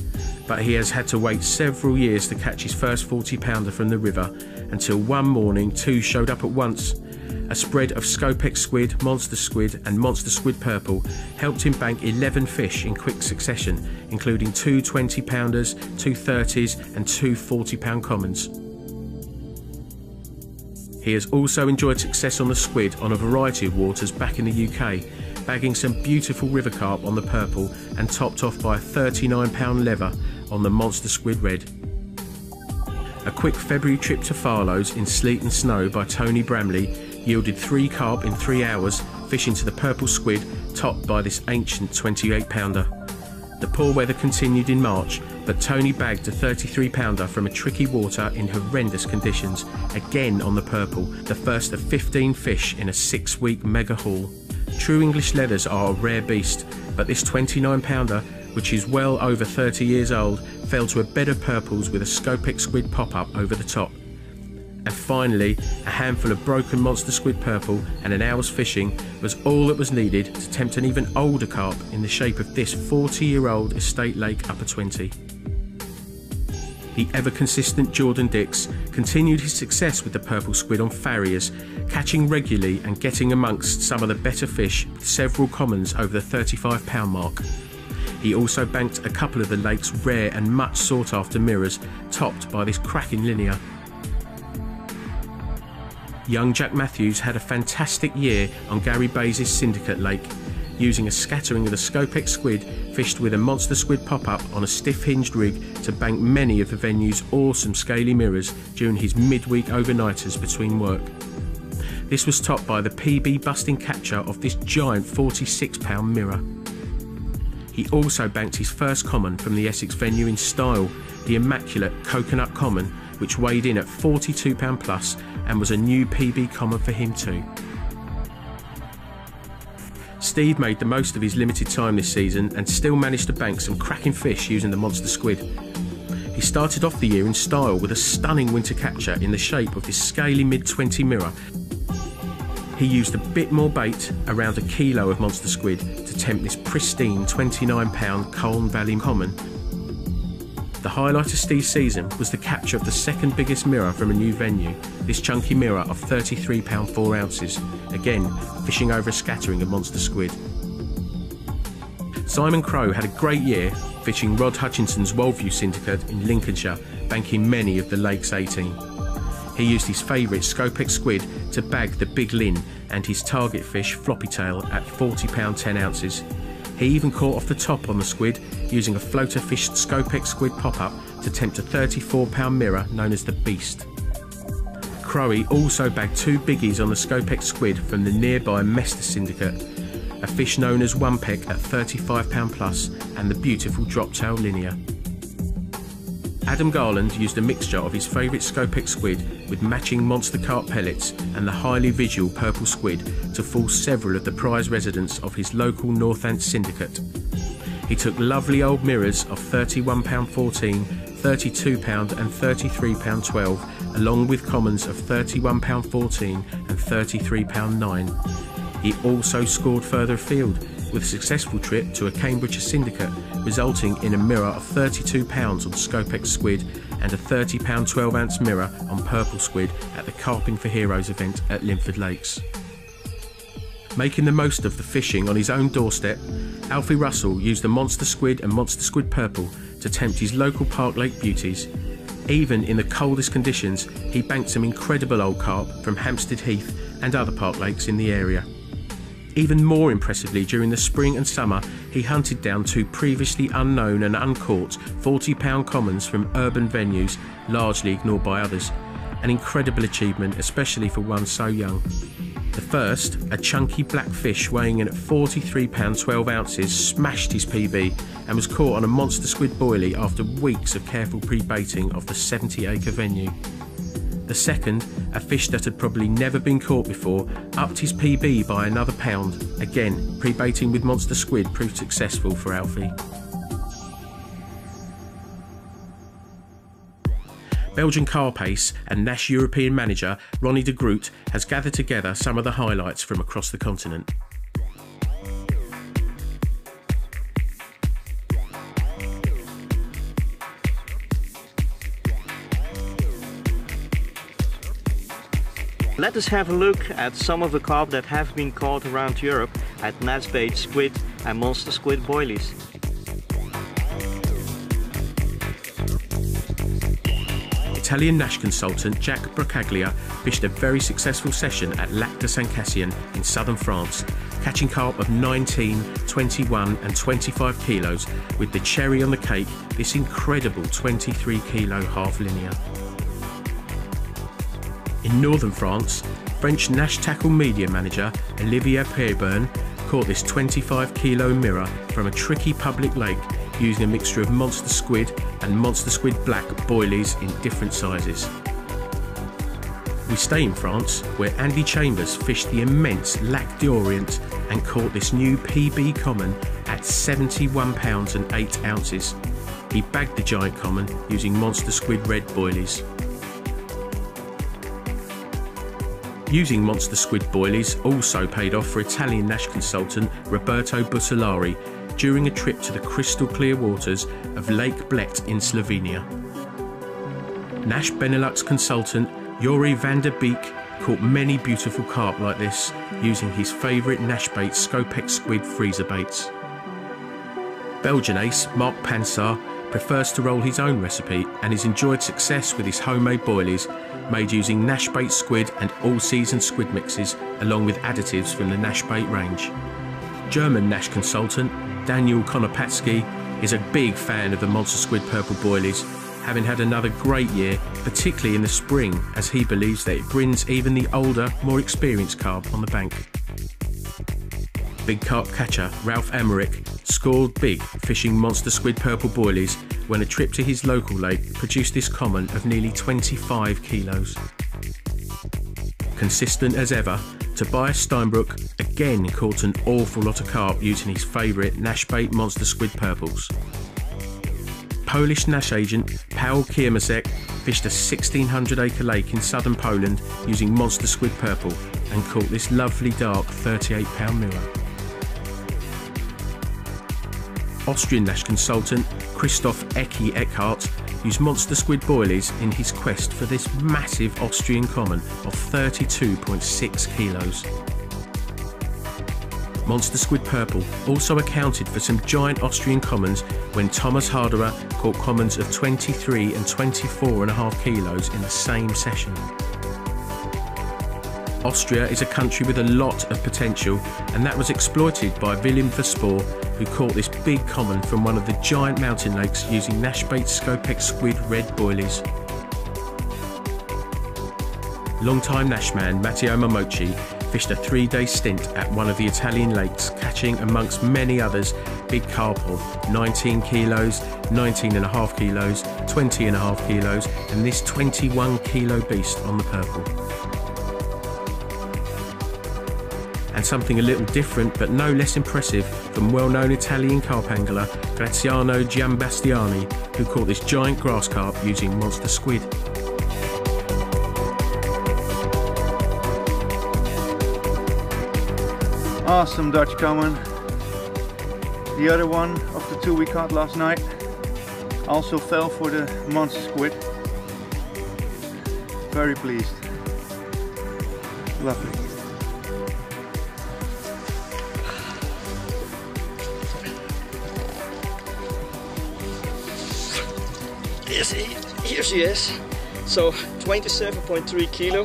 but he has had to wait several years to catch his first 40-pounder from the river, until one morning two showed up at once. A spread of Scopex squid, monster squid and monster squid purple helped him bank 11 fish in quick succession, including 2 20-pounders, 2 30s and 2 40-pound commons. He has also enjoyed success on the squid on a variety of waters back in the UK, bagging some beautiful river carp on the purple and topped off by a 39-pound lever on the monster squid red. A quick February trip to Farlow's in sleet and snow by Tony Bramley yielded 3 carp in 3 hours, fishing to the purple squid topped by this ancient 28-pounder. The poor weather continued in March, but Tony bagged a 33-pounder from a tricky water in horrendous conditions, again on the purple, the first of 15 fish in a 6-week mega haul. True English leathers are a rare beast, but this 29-pounder, which is well over 30 years old, fell to a bed of purples with a Scopex squid pop-up over the top. And finally, a handful of broken monster squid purple and an hour's fishing was all that was needed to tempt an even older carp in the shape of this 40-year-old estate lake upper 20. The ever-consistent Jordan Dix continued his success with the purple squid on farriers, catching regularly and getting amongst some of the better fish with several commons over the 35-pound mark. He also banked a couple of the lake's rare and much sought-after mirrors, topped by this cracking linear. Young Jack Matthews had a fantastic year on Gary Bays' Syndicate Lake, using a scattering of the Scopex squid fished with a monster squid pop-up on a stiff-hinged rig to bank many of the venue's awesome scaly mirrors during his midweek overnighters between work. This was topped by the PB busting capture of this giant 46-pound mirror. He also banked his first common from the Essex venue in style, the immaculate Coconut Common, which weighed in at 42 plus and was a new PB common for him too. Steve made the most of his limited time this season and still managed to bank some cracking fish using the monster squid. He started off the year in style with a stunning winter catcher in the shape of this scaly mid-20 mirror. He used a bit more bait, around a kilo of monster squid, to tempt this pristine 29-pound Colne Valley common. The highlight of Steve's season was the capture of the second biggest mirror from a new venue, this chunky mirror of 33 pound 4 ounces, again fishing over a scattering of monster squid. Simon Crowe had a great year fishing Rod Hutchinson's Woldview Syndicate in Lincolnshire, banking many of the Lakes 18. He used his favourite Scopex squid to bag the Big Lynn and his target fish Floppy Tail at 40 pound 10 ounces. He even caught off the top on the squid using a floater-fished Scopex squid pop-up to tempt a 34-pound mirror known as the Beast. Crowe also bagged 2 biggies on the Scopex squid from the nearby Mester Syndicate, a fish known as One Peck at 35 pound plus, and the beautiful drop-tail linear. Adam Garland used a mixture of his favourite Scopex squid with matching monster carp pellets and the highly visual purple squid to fool several of the prize residents of his local Northants Syndicate. He took lovely old mirrors of 31 pound 14, 32 pound and 33 pound 12, along with commons of 31 pound 14 and 33 pound 9. He also scored further afield with a successful trip to a Cambridgeshire syndicate, resulting in a mirror of 32 pounds on Scopex squid and a 30 pound 12 ounce mirror on purple squid at the Carping for Heroes event at Linford Lakes. Making the most of the fishing on his own doorstep, Alfie Russell used the monster squid and monster squid purple to tempt his local Park Lake beauties. Even in the coldest conditions, he banked some incredible old carp from Hampstead Heath and other Park Lakes in the area. Even more impressively, during the spring and summer, he hunted down 2 previously unknown and uncaught 40-pound commons from urban venues, largely ignored by others. An incredible achievement, especially for one so young. The first, a chunky black fish weighing in at £43 12 ounces, smashed his PB and was caught on a monster squid boilie after weeks of careful pre-baiting of the 70-acre venue. The second, a fish that had probably never been caught before, upped his PB by another pound. Again, pre-baiting with monster squid proved successful for Alfie. Belgian Carpace and Nash European manager Ronnie de Groot has gathered together some of the highlights from across the continent. Let us have a look at some of the carp that have been caught around Europe at Nash bait squid and monster squid boilies. Italian Nash consultant Jack Bracaglia fished a very successful session at Lac de Saint-Cassien in southern France, catching carp of 19, 21 and 25 kilos, with the cherry on the cake, this incredible 23 kilo half linear. In northern France, French Nash tackle media manager Olivier Peyrburn caught this 25 kilo mirror from a tricky public lake using a mixture of monster squid and monster squid black boilies in different sizes. We stay in France, where Andy Chambers fished the immense Lac d'Orient and caught this new PB common at £71 and 8 ounces. He bagged the giant common using monster squid red boilies. Using monster squid boilies also paid off for Italian Nash consultant Roberto Busolari during a trip to the crystal clear waters of Lake Bled in Slovenia. Nash Benelux consultant Jori van der Beek caught many beautiful carp like this using his favourite Nash bait Scopex squid freezer baits. Belgian ace Mark Pansar prefers to roll his own recipe and has enjoyed success with his homemade boilies made using Nash bait squid and all-season squid mixes along with additives from the Nash bait range. German Nash consultant Daniel Konopatsky is a big fan of the monster squid purple boilies, having had another great year, particularly in the spring, as he believes that it brings even the older, more experienced carp on the bank. Big carp catcher Ralph Emmerich scored big fishing monster squid purple boilies when a trip to his local lake produced this common of nearly 25 kilos. Consistent as ever, Tobias Steinbrook again caught an awful lot of carp using his favourite Nash bait monster squid purples. Polish Nash agent Paul Kiermasek fished a 1600-acre lake in southern Poland using monster squid purple and caught this lovely dark 38-pound mirror. Austrian Nash consultant Christoph Ecki Eckhart used monster squid boilies in his quest for this massive Austrian common of 32.6 kilos. Monster squid purple also accounted for some giant Austrian commons when Thomas Harderer caught commons of 23 and 24.5 kilos in the same session. Austria is a country with a lot of potential, and that was exploited by Willem Verspoor, who caught this big common from one of the giant mountain lakes using Nash bait Scopex squid red boilies. Longtime Nashman Matteo Momochi fished a 3-day stint at one of the Italian lakes, catching amongst many others big carp of 19 kilos, 19.5 kilos, 20.5 kilos and this 21 kilo beast on the purple. And something a little different but no less impressive from well-known Italian carp angler Graziano Giambastiani, who caught this giant grass carp using monster squid. Awesome Dutch common. The other one of the two we caught last night also fell for the monster squid. Very pleased. Lovely. Yes, here she is. So 27.3 kilo.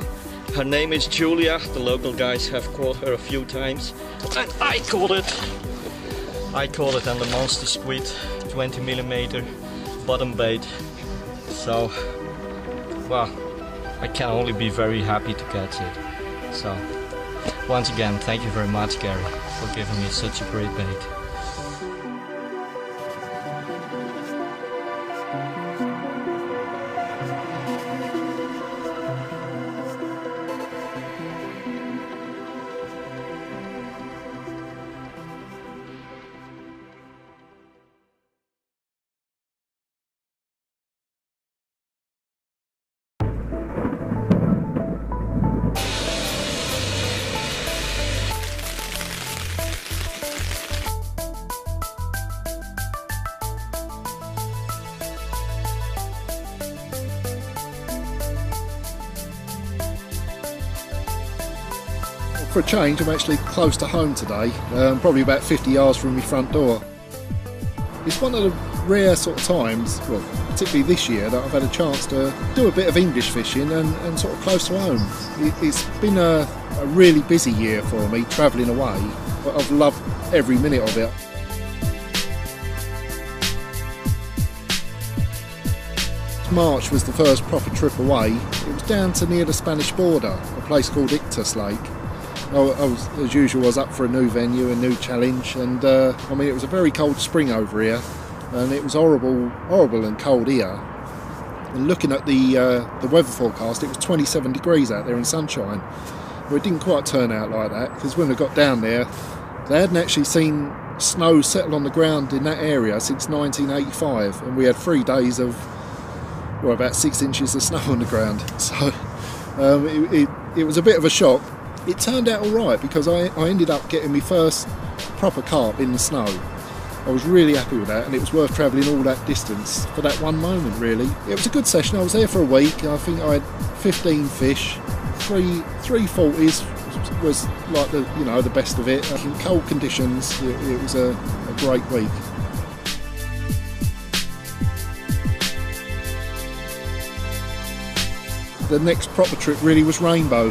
Her name is Julia. The local guys have caught her a few times. And I caught it. I caught it on the monster squid, 20mm bottom bait. So, well, I can only be very happy to catch it. So, Once again, thank you very much, Gary, for giving me such a great bait. For a change, I'm actually close to home today, probably about 50 yards from my front door. It's one of the rare sort of times, well, particularly this year, that I've had a chance to do a bit of English fishing and sort of close to home. It's been a really busy year for me, travelling away, but I've loved every minute of it. March was the first proper trip away. It was down to near the Spanish border, a place called Ictus Lake. I was, as usual, was up for a new venue, a new challenge, and I mean, it was a very cold spring over here, and it was horrible and cold here. And looking at the weather forecast, it was 27 degrees out there in sunshine. Well, it didn't quite turn out like that, because when we got down there, they hadn't actually seen snow settle on the ground in that area since 1985, and we had 3 days of, well, about 6 inches of snow on the ground. So it was a bit of a shock. It turned out all right, because I ended up getting my first proper carp in the snow. I was really happy with that, and it was worth travelling all that distance for that one moment, really. It was a good session. I was there for a week. I think I had 15 fish, three 40s was like the best of it. In cold conditions, it was a great week. The next proper trip really was Rainbow.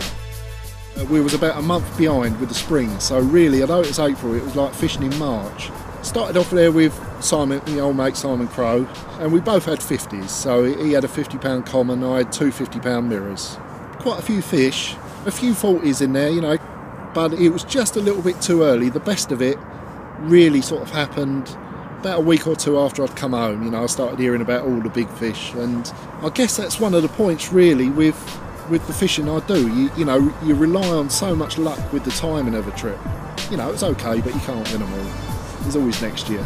We was about a month behind with the spring, so really, although it was April, it was like fishing in March. Started off there with Simon, my old mate Simon Crowe, and we both had 50s, so he had a £50 common, I had 2 £50 mirrors. Quite a few fish, a few 40s in there, but it was just a little bit too early. The best of it really sort of happened about a week or two after I'd come home. I started hearing about all the big fish, and I guess that's one of the points really with the fishing I do. You rely on so much luck with the timing of a trip. It's okay, but you can't win them all. There's always next year.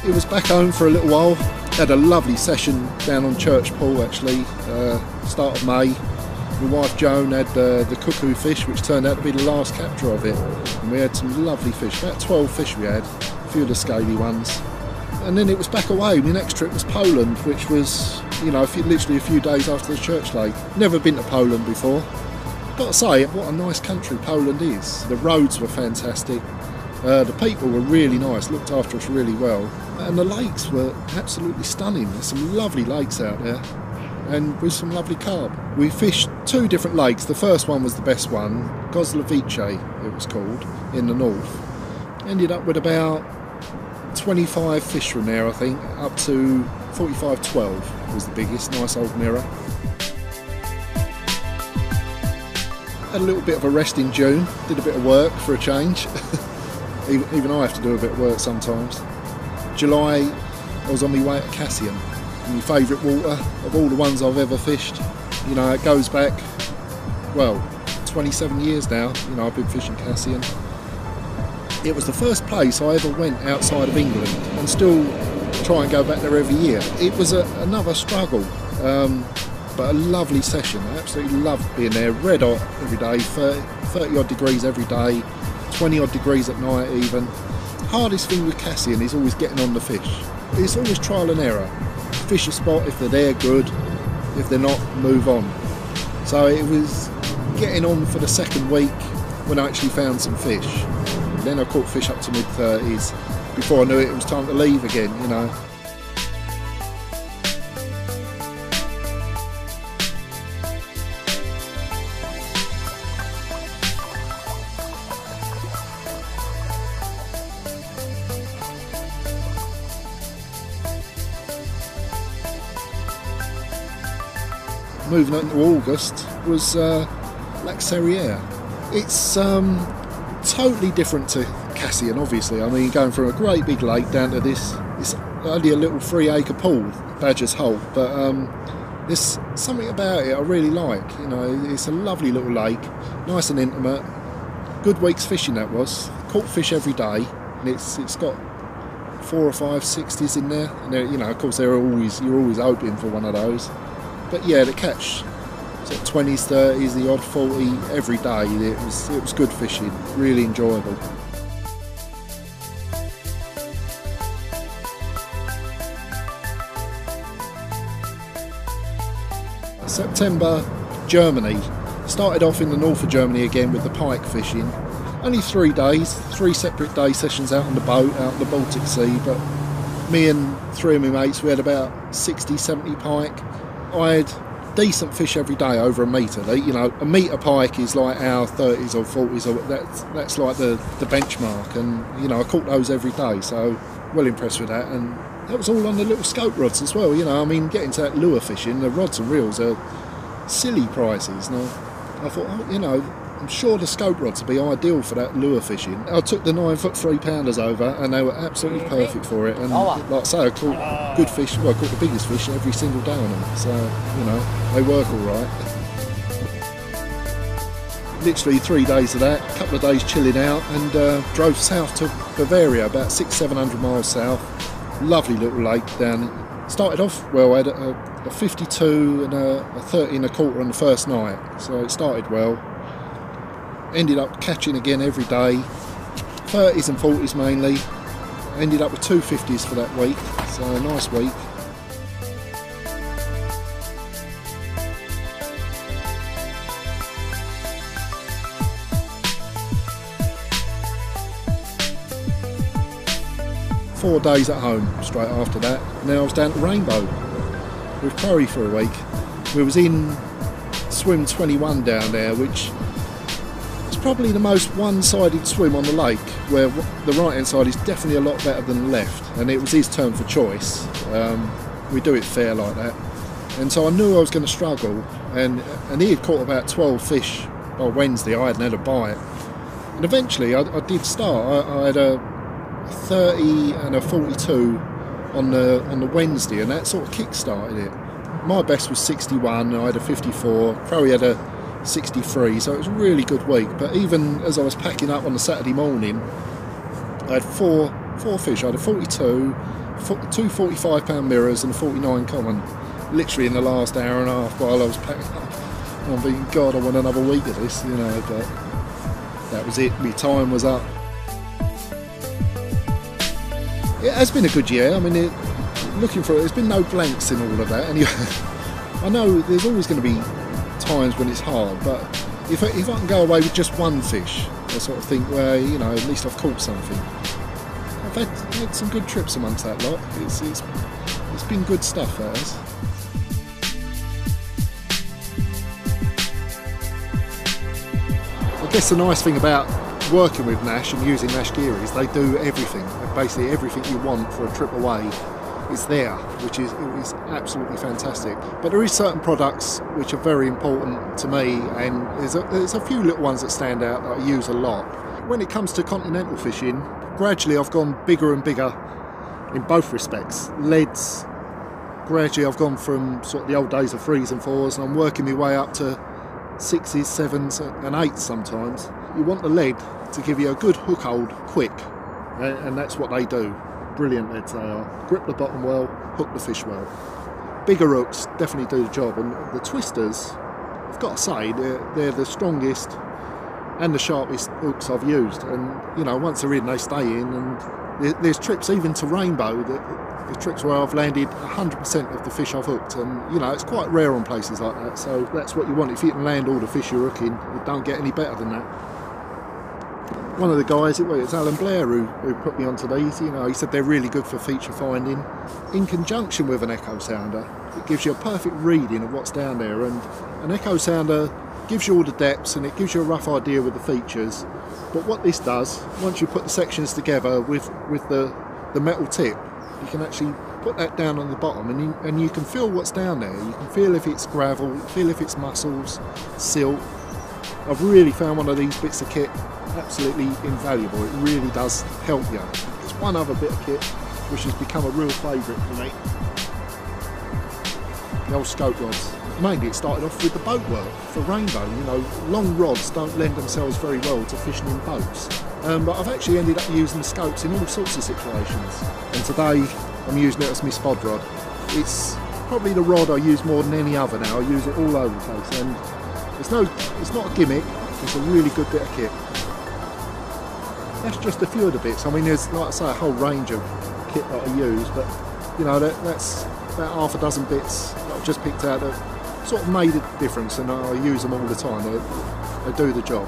It was back home for a little while. Had a lovely session down on Church Pool actually, start of May. My wife Joan had the cuckoo fish, which turned out to be the last capture of it. And we had some lovely fish, about 12 fish we had, a few of the scaly ones. And then it was back away. My next trip was Poland, which was, literally a few days after the Church Lake. Never been to Poland before. Got to say, what a nice country Poland is. The roads were fantastic. The people were really nice, looked after us really well. And the lakes were absolutely stunning. There's some lovely lakes out there, and with some lovely carp. We fished 2 different lakes. The first one was the best one, Goslovice it was called, in the north. Ended up with about 25 fish from there, I think, up to 45-12 was the biggest. Nice old mirror. Had a little bit of a rest in June, did a bit of work for a change. Even I have to do a bit of work sometimes. July, I was on my way to Cassian, my favourite water of all the ones I've ever fished. It goes back, well, 27 years now. I've been fishing Cassian. It was the first place I ever went outside of England, and still try and go back there every year. It was another struggle, but a lovely session. I absolutely loved being there. Red hot every day, 30 odd degrees every day, 20 odd degrees at night even. Hardest thing with Cassian is always getting on the fish. It's always trial and error. Fish a spot, if they're there, good. If they're not, move on. So it was getting on for the second week when I actually found some fish. Then I caught fish up to mid-30s. Before I knew it, it was time to leave again, moving into August, was Lac Serriere. It's totally different to Cassian, obviously. I mean, going from a great big lake down to this, it's only a little 3-acre pool, Badger's Hole, but there's something about it I really like. You know, it's a lovely little lake, nice and intimate. Good week's fishing that was. Caught fish every day, and it's got 4 or 5 60s in there, and you know, of course, you're always hoping for one of those. But yeah, the catch, sort of 20s, 30s, the odd 40 every day. It was good fishing, really enjoyable. September, Germany. Started off in the north of Germany again with the pike fishing. Only 3 days, 3 separate day sessions out on the boat, out in the Baltic Sea, but me and 3 of my mates, we had about 60, 70 pike. I had decent fish every day, over a metre. You know, a metre pike is like our 30s or 40s, or that's like the benchmark, and you know, I caught those every day, so well impressed with that. And that was all on the little scope rods as well. You know, I mean, getting to that lure fishing, the rods and reels are silly prices. And I thought, oh, you know, I'm sure the scope rods would be ideal for that lure fishing. I took the 9-foot 3-pounders over, and they were absolutely perfect for it. And like I say, I caught good fish. Well, I caught the biggest fish every single day on them. So, you know, they work all right. Literally 3 days of that, a couple of days chilling out, and drove south to Bavaria, about 600-700 miles south. Lovely little lake down. Started off well. I had a 52 and a 30 1/4 on the first night, so it started well. Ended up catching again every day, 30s and 40s mainly. Ended up with 2 50s for that week, so a nice week. Four days at home straight after that, and then I was down to Rainbow with Curry for a week. We was in swim 21 down there, which is probably the most one-sided swim on the lake, where the right-hand side is definitely a lot better than the left, and it was his turn for choice. We do it fair like that, and so I knew I was going to struggle, and he had caught about 12 fish by Wednesday. I hadn't had a bite, and eventually I did start. I had a 30 and a 42 on the Wednesday, and that sort of kick-started it. My best was 61, I had a 54, Crowley had a 63, so it was a really good week. But even as I was packing up on the Saturday morning, I had four fish. I had a 42, 2 45-pound mirrors and a 49 common, literally in the last hour and a half while I was packing up. And I'm thinking, God, I want another week of this, you know, but that was it, my time was up. It has been a good year. I mean, looking for it, there's been no blanks in all of that. Anyway, I know there's always going to be times when it's hard, but if I can go away with just one fish, I sort of think, well, you know, at least I've caught something. I've had some good trips amongst that lot. It's been good stuff, that has. I guess the nice thing about working with Nash and using Nash gear is they do everything. Basically everything you want for a trip away is there, which is absolutely fantastic. But there is certain products which are very important to me, and there's a few little ones that stand out that I use a lot. When it comes to continental fishing, gradually I've gone bigger and bigger in both respects. Leads, gradually I've gone from sort of the old days of 3s and 4s, and I'm working my way up to 6s, 7s and 8s sometimes. You want the lead to give you a good hook hold quick, and that's what they do. Brilliant leads they are. Grip the bottom well, hook the fish well. Bigger hooks definitely do the job, and the twisters, I've got to say, they're the strongest and the sharpest hooks I've used, and you know, once they're in, they stay in. And there's trips even to Rainbow, the trips where I've landed 100% of the fish I've hooked, and you know, it's quite rare on places like that, so that's what you want. If you can land all the fish you're hooking, it don't get any better than that. One of the guys, it was Alan Blair who put me onto these. You know, he said they're really good for feature finding. In conjunction with an echo sounder, it gives you a perfect reading of what's down there, and an echo sounder gives you all the depths and it gives you a rough idea with the features. But what this does, once you put the sections together with the metal tip, you can actually put that down on the bottom, and you can feel what's down there. You can feel if it's gravel, feel if it's mussels, silt. I've really found one of these bits of kit absolutely invaluable. It really does help you. There's one other bit of kit which has become a real favourite for me. The old scope rods. Mainly it started off with the boat work for Rainbow. You know, long rods don't lend themselves very well to fishing in boats. But I've actually ended up using the scopes in all sorts of situations. And today I'm using it as my spod rod. It's probably the rod I use more than any other now. I use it all over the place, and it's not a gimmick, it's a really good bit of kit. That's just a few of the bits. I mean, there's, like I say, a whole range of kit that I use, but you know, that's about half a dozen bits that I've just picked out that sort of made a difference, and I use them all the time. They do the job.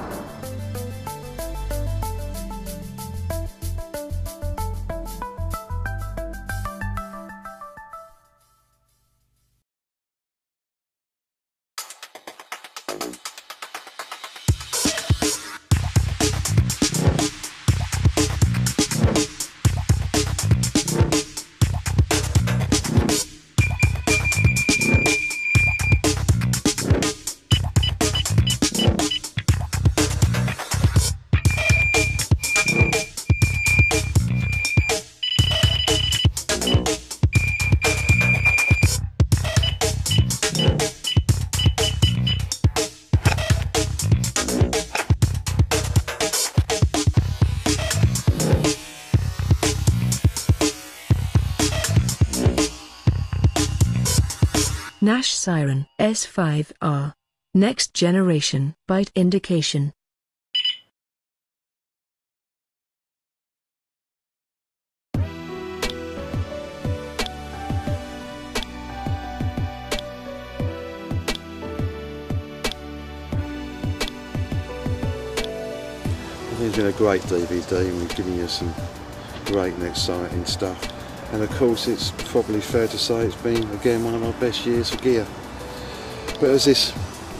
Nash Siren S5R. Next generation bite indication. It's been a great DVD, and we've given you some great and exciting stuff. And of course, it's probably fair to say it's been, again, one of my best years for gear. But as this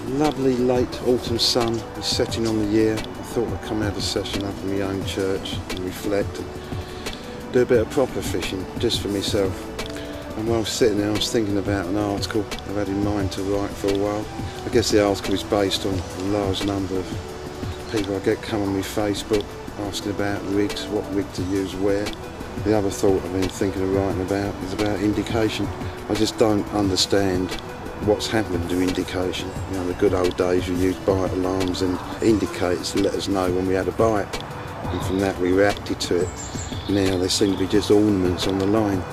lovely late autumn sun is setting on the year, I thought I'd come out a session up in my own church and reflect and do a bit of proper fishing just for myself. And while sitting there, I was thinking about an article I've had in mind to write for a while. I guess the article is based on a large number of people I get come on my Facebook asking about rigs, what rig to use where. The other thought I've been thinking of writing about is about indication. I just don't understand what's happened to indication. You know, the good old days we used bite alarms and indicators to let us know when we had a bite, and from that we reacted to it. Now they seem to be just ornaments on the line.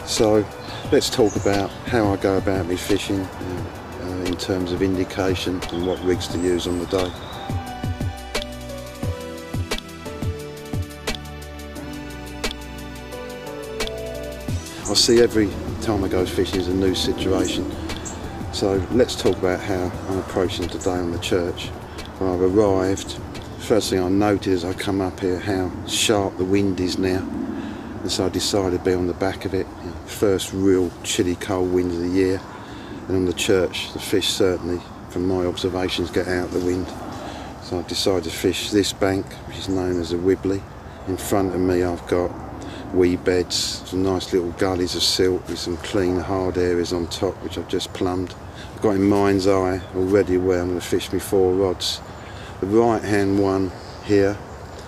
So let's talk about how I go about me fishing in terms of indication and what rigs to use on the day. I see every time I go fishing is a new situation. So let's talk about how I'm approaching today on the church. When I've arrived, first thing I noticed as I come up here how sharp the wind is now. And so I decided to be on the back of it. You know, first real chilly cold wind of the year. And on the church, the fish certainly, from my observations, get out the wind. So I decided to fish this bank, which is known as a Wibbly. In front of me I've got wee beds, some nice little gullies of silt with some clean hard areas on top which I've just plumbed. I've got in mind's eye already where I'm going to fish me 4 rods. The right hand one here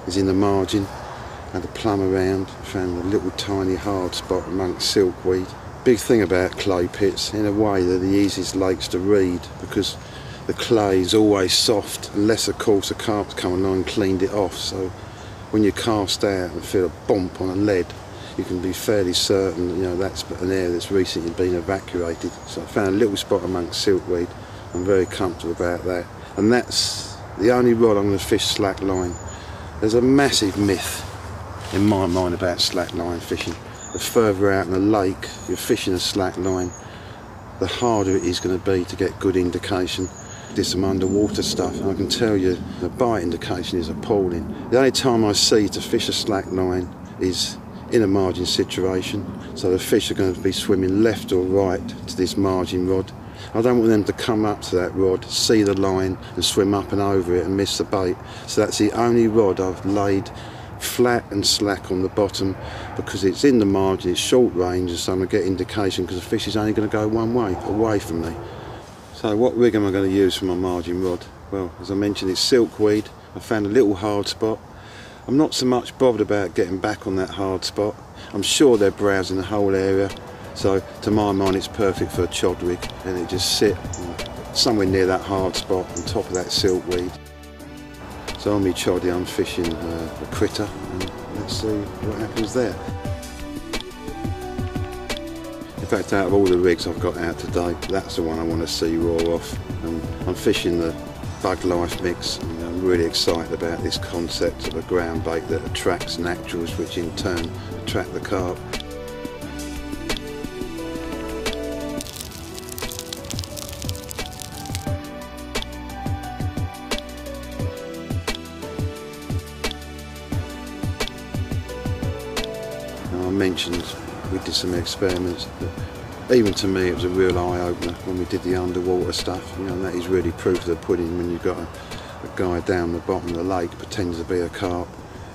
is in the margin. I had to plumb around, found a little tiny hard spot amongst silkweed. Big thing about clay pits, in a way they're the easiest lakes to read because the clay is always soft unless of course a carp's come along and cleaned it off. So when you cast out and feel a bump on a lead, you can be fairly certain that, you know, that's an area that's recently been evacuated. So I found a little spot amongst silkweed. I'm very comfortable about that. And that's the only rod I'm going to fish slack line. There's a massive myth in my mind about slack line fishing. The further out in the lake you're fishing a slack line, the harder it is going to be to get good indication. Did some underwater stuff, and I can tell you the bite indication is appalling. The only time I see to fish a slack line is in a margin situation, so the fish are going to be swimming left or right to this margin rod. I don't want them to come up to that rod, see the line and swim up and over it and miss the bait. So that's the only rod I've laid flat and slack on the bottom because it's in the margin, it's short range, and so I'm going to get indication because the fish is only going to go one way, away from me. So what rig am I going to use for my margin rod? Well, as I mentioned, it's silkweed. I found a little hard spot. I'm not so much bothered about getting back on that hard spot. I'm sure they're browsing the whole area, so to my mind it's perfect for a chod rig, and it just sit somewhere near that hard spot on top of that silkweed. So on my choddy I'm fishing a critter, and let's see what happens there. In fact, out of all the rigs I've got out today, that's the one I want to see roar off. And I'm fishing the Bug Life mix, and I'm really excited about this concept of a ground bait that attracts naturals, which in turn attract the carp. I mentioned we did some experiments, but even to me it was a real eye-opener when we did the underwater stuff. You know, and that is really proof of the pudding when you've got a guy down the bottom of the lake pretending to be a carp.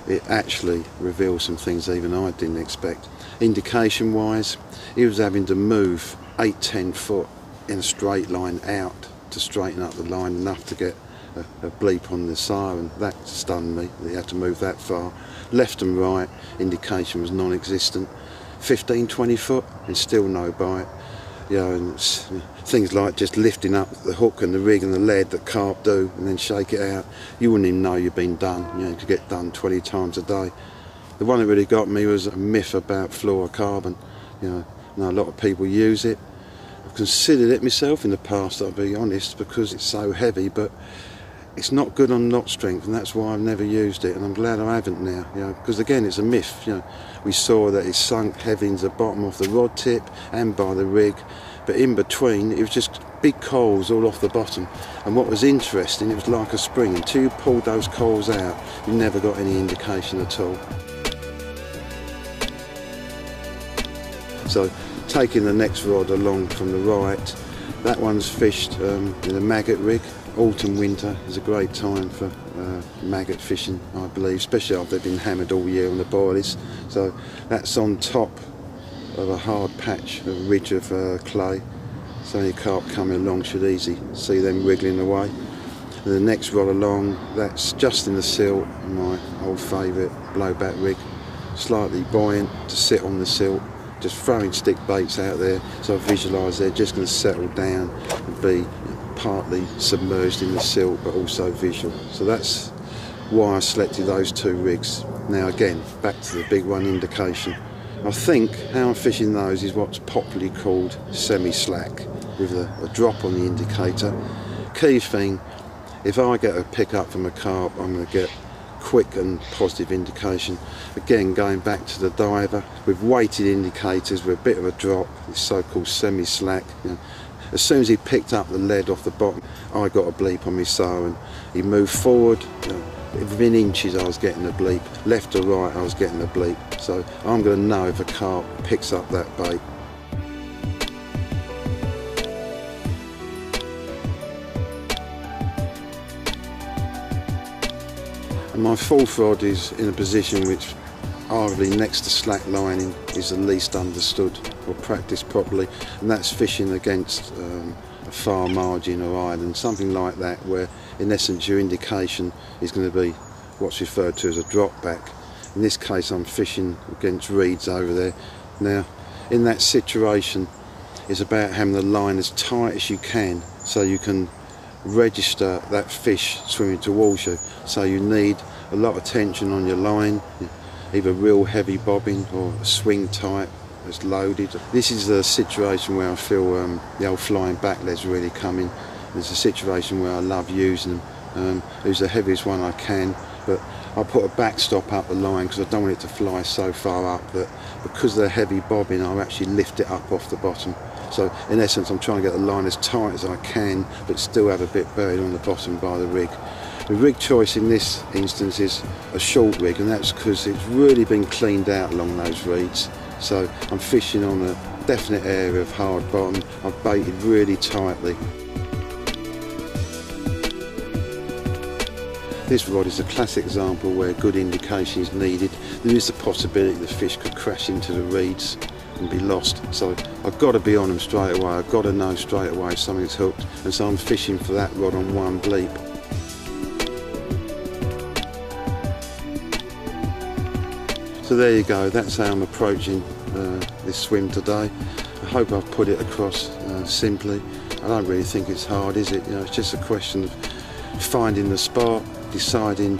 It actually reveals some things even I didn't expect. Indication wise, he was having to move 8-10 foot in a straight line out to straighten up the line enough to get a bleep on the siren. That stunned me, that he had to move that far. Left and right, indication was non-existent. 15-20 foot and still no bite. You know, and things like just lifting up the hook and the rig and the lead that carp do and then shake it out. You wouldn't even know you've been done. You know, you could get done 20 times a day. The one that really got me was a myth about fluorocarbon. You know, a lot of people use it. I've considered it myself in the past, I'll be honest, because it's so heavy, but it's not good on knot strength, and that's why I've never used it, and I'm glad I haven't now, you know, because again it's a myth. You know, we saw that it sunk heavy into the bottom of the rod tip and by the rig, but in between it was just big coals all off the bottom, and what was interesting, it was like a spring. Until you pulled those coals out, you never got any indication at all. So taking the next rod along from the right, that one's fished in a maggot rig. Autumn, winter is a great time for maggot fishing, I believe, especially after they've been hammered all year on the boilies. So that's on top of a hard patch, a ridge of clay. So any carp coming along should easily see them wriggling away. And the next rod along, that's just in the silt, my old favourite blowback rig, slightly buoyant to sit on the silt, just throwing stick baits out there, so I visualise they're just going to settle down and be partly submerged in the silt but also visual. So that's why I selected those two rigs. Now again, back to the big one, indication. I think how I'm fishing those is what's popularly called semi-slack, with a drop on the indicator. Key thing, if I get a pick up from a carp, I'm going to get quick and positive indication. Again, going back to the diver, with weighted indicators with a bit of a drop, it's so-called semi-slack. You know, as soon as he picked up the lead off the bottom, I got a bleep on my siren. He moved forward, within inches I was getting a bleep. Left or right, I was getting a bleep. So I'm going to know if a carp picks up that bait. And my fourth rod is in a position which, arguably next to slack lining, is the least understood or practiced properly, and that's fishing against a far margin or island, something like that, where in essence your indication is going to be what's referred to as a drop back. In this case I'm fishing against reeds over there. Now in that situation it's about having the line as tight as you can so you can register that fish swimming towards you. So you need a lot of tension on your line, either real heavy bobbing or a swing type that's loaded. This is a situation where I feel the old flying back legs really come in. It's a situation where I love using them. Use the heaviest one I can, but I put a backstop up the line because I don't want it to fly so far up that because of the heavy bobbing I actually lift it up off the bottom. So in essence I'm trying to get the line as tight as I can but still have a bit buried on the bottom by the rig. The rig choice in this instance is a short rig, and that's because it's really been cleaned out along those reeds. So I'm fishing on a definite area of hard bottom. I've baited really tightly. This rod is a classic example where good indication is needed. There is the possibility the fish could crash into the reeds and be lost, so I've got to be on them straight away. I've got to know straight away if something's hooked, and so I'm fishing for that rod on one bleep. So there you go, that's how I'm approaching this swim today. I hope I've put it across simply. I don't really think it's hard, is it? You know, it's just a question of finding the spot, deciding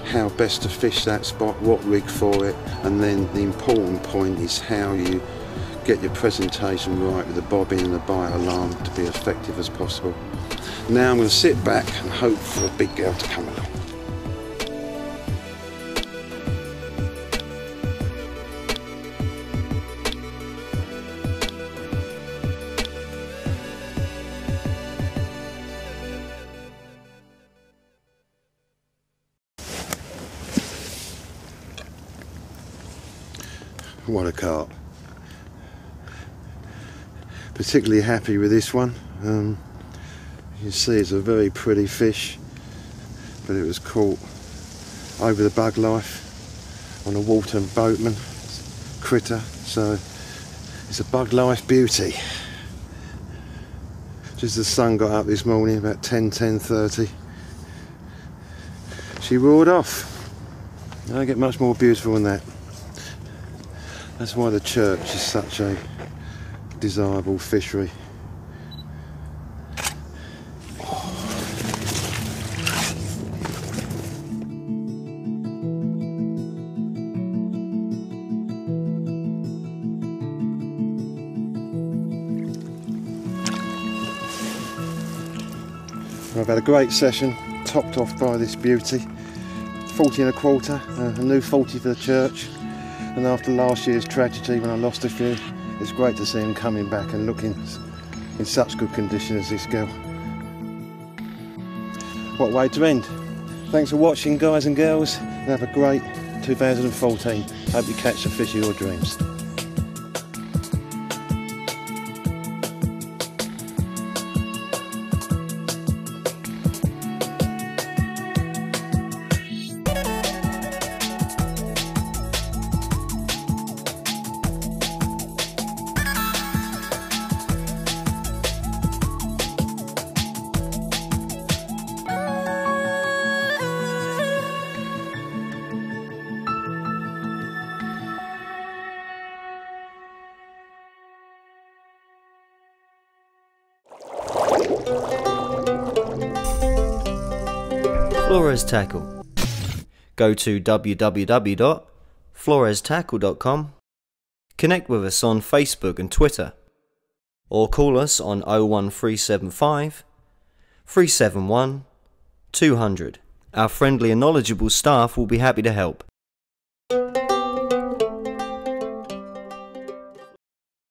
how best to fish that spot, what rig for it, and then the important point is how you get your presentation right with the bobbing and the bite alarm to be effective as possible. Now I'm going to sit back and hope for a big girl to come along. What a carp. Particularly happy with this one. You can see it's a very pretty fish, but it was caught over the bug life on a Walton Boatman critter, so it's a bug life beauty. Just as the sun got up this morning about 10:30, she roared off. I don't get much more beautiful than that. That's why the church is such a desirable fishery. I've had a great session, topped off by this beauty. 40 1/4, a new 40 for the church. And after last year's tragedy when I lost a few, it's great to see him coming back and looking in such good condition as this girl. What way to end. Thanks for watching, guys and girls, and have a great 2014. Hope you catch the fish of your dreams. Flores Tackle. Go to www.florestackle.com, connect with us on Facebook and Twitter, or call us on 01375 371 200. Our friendly and knowledgeable staff will be happy to help.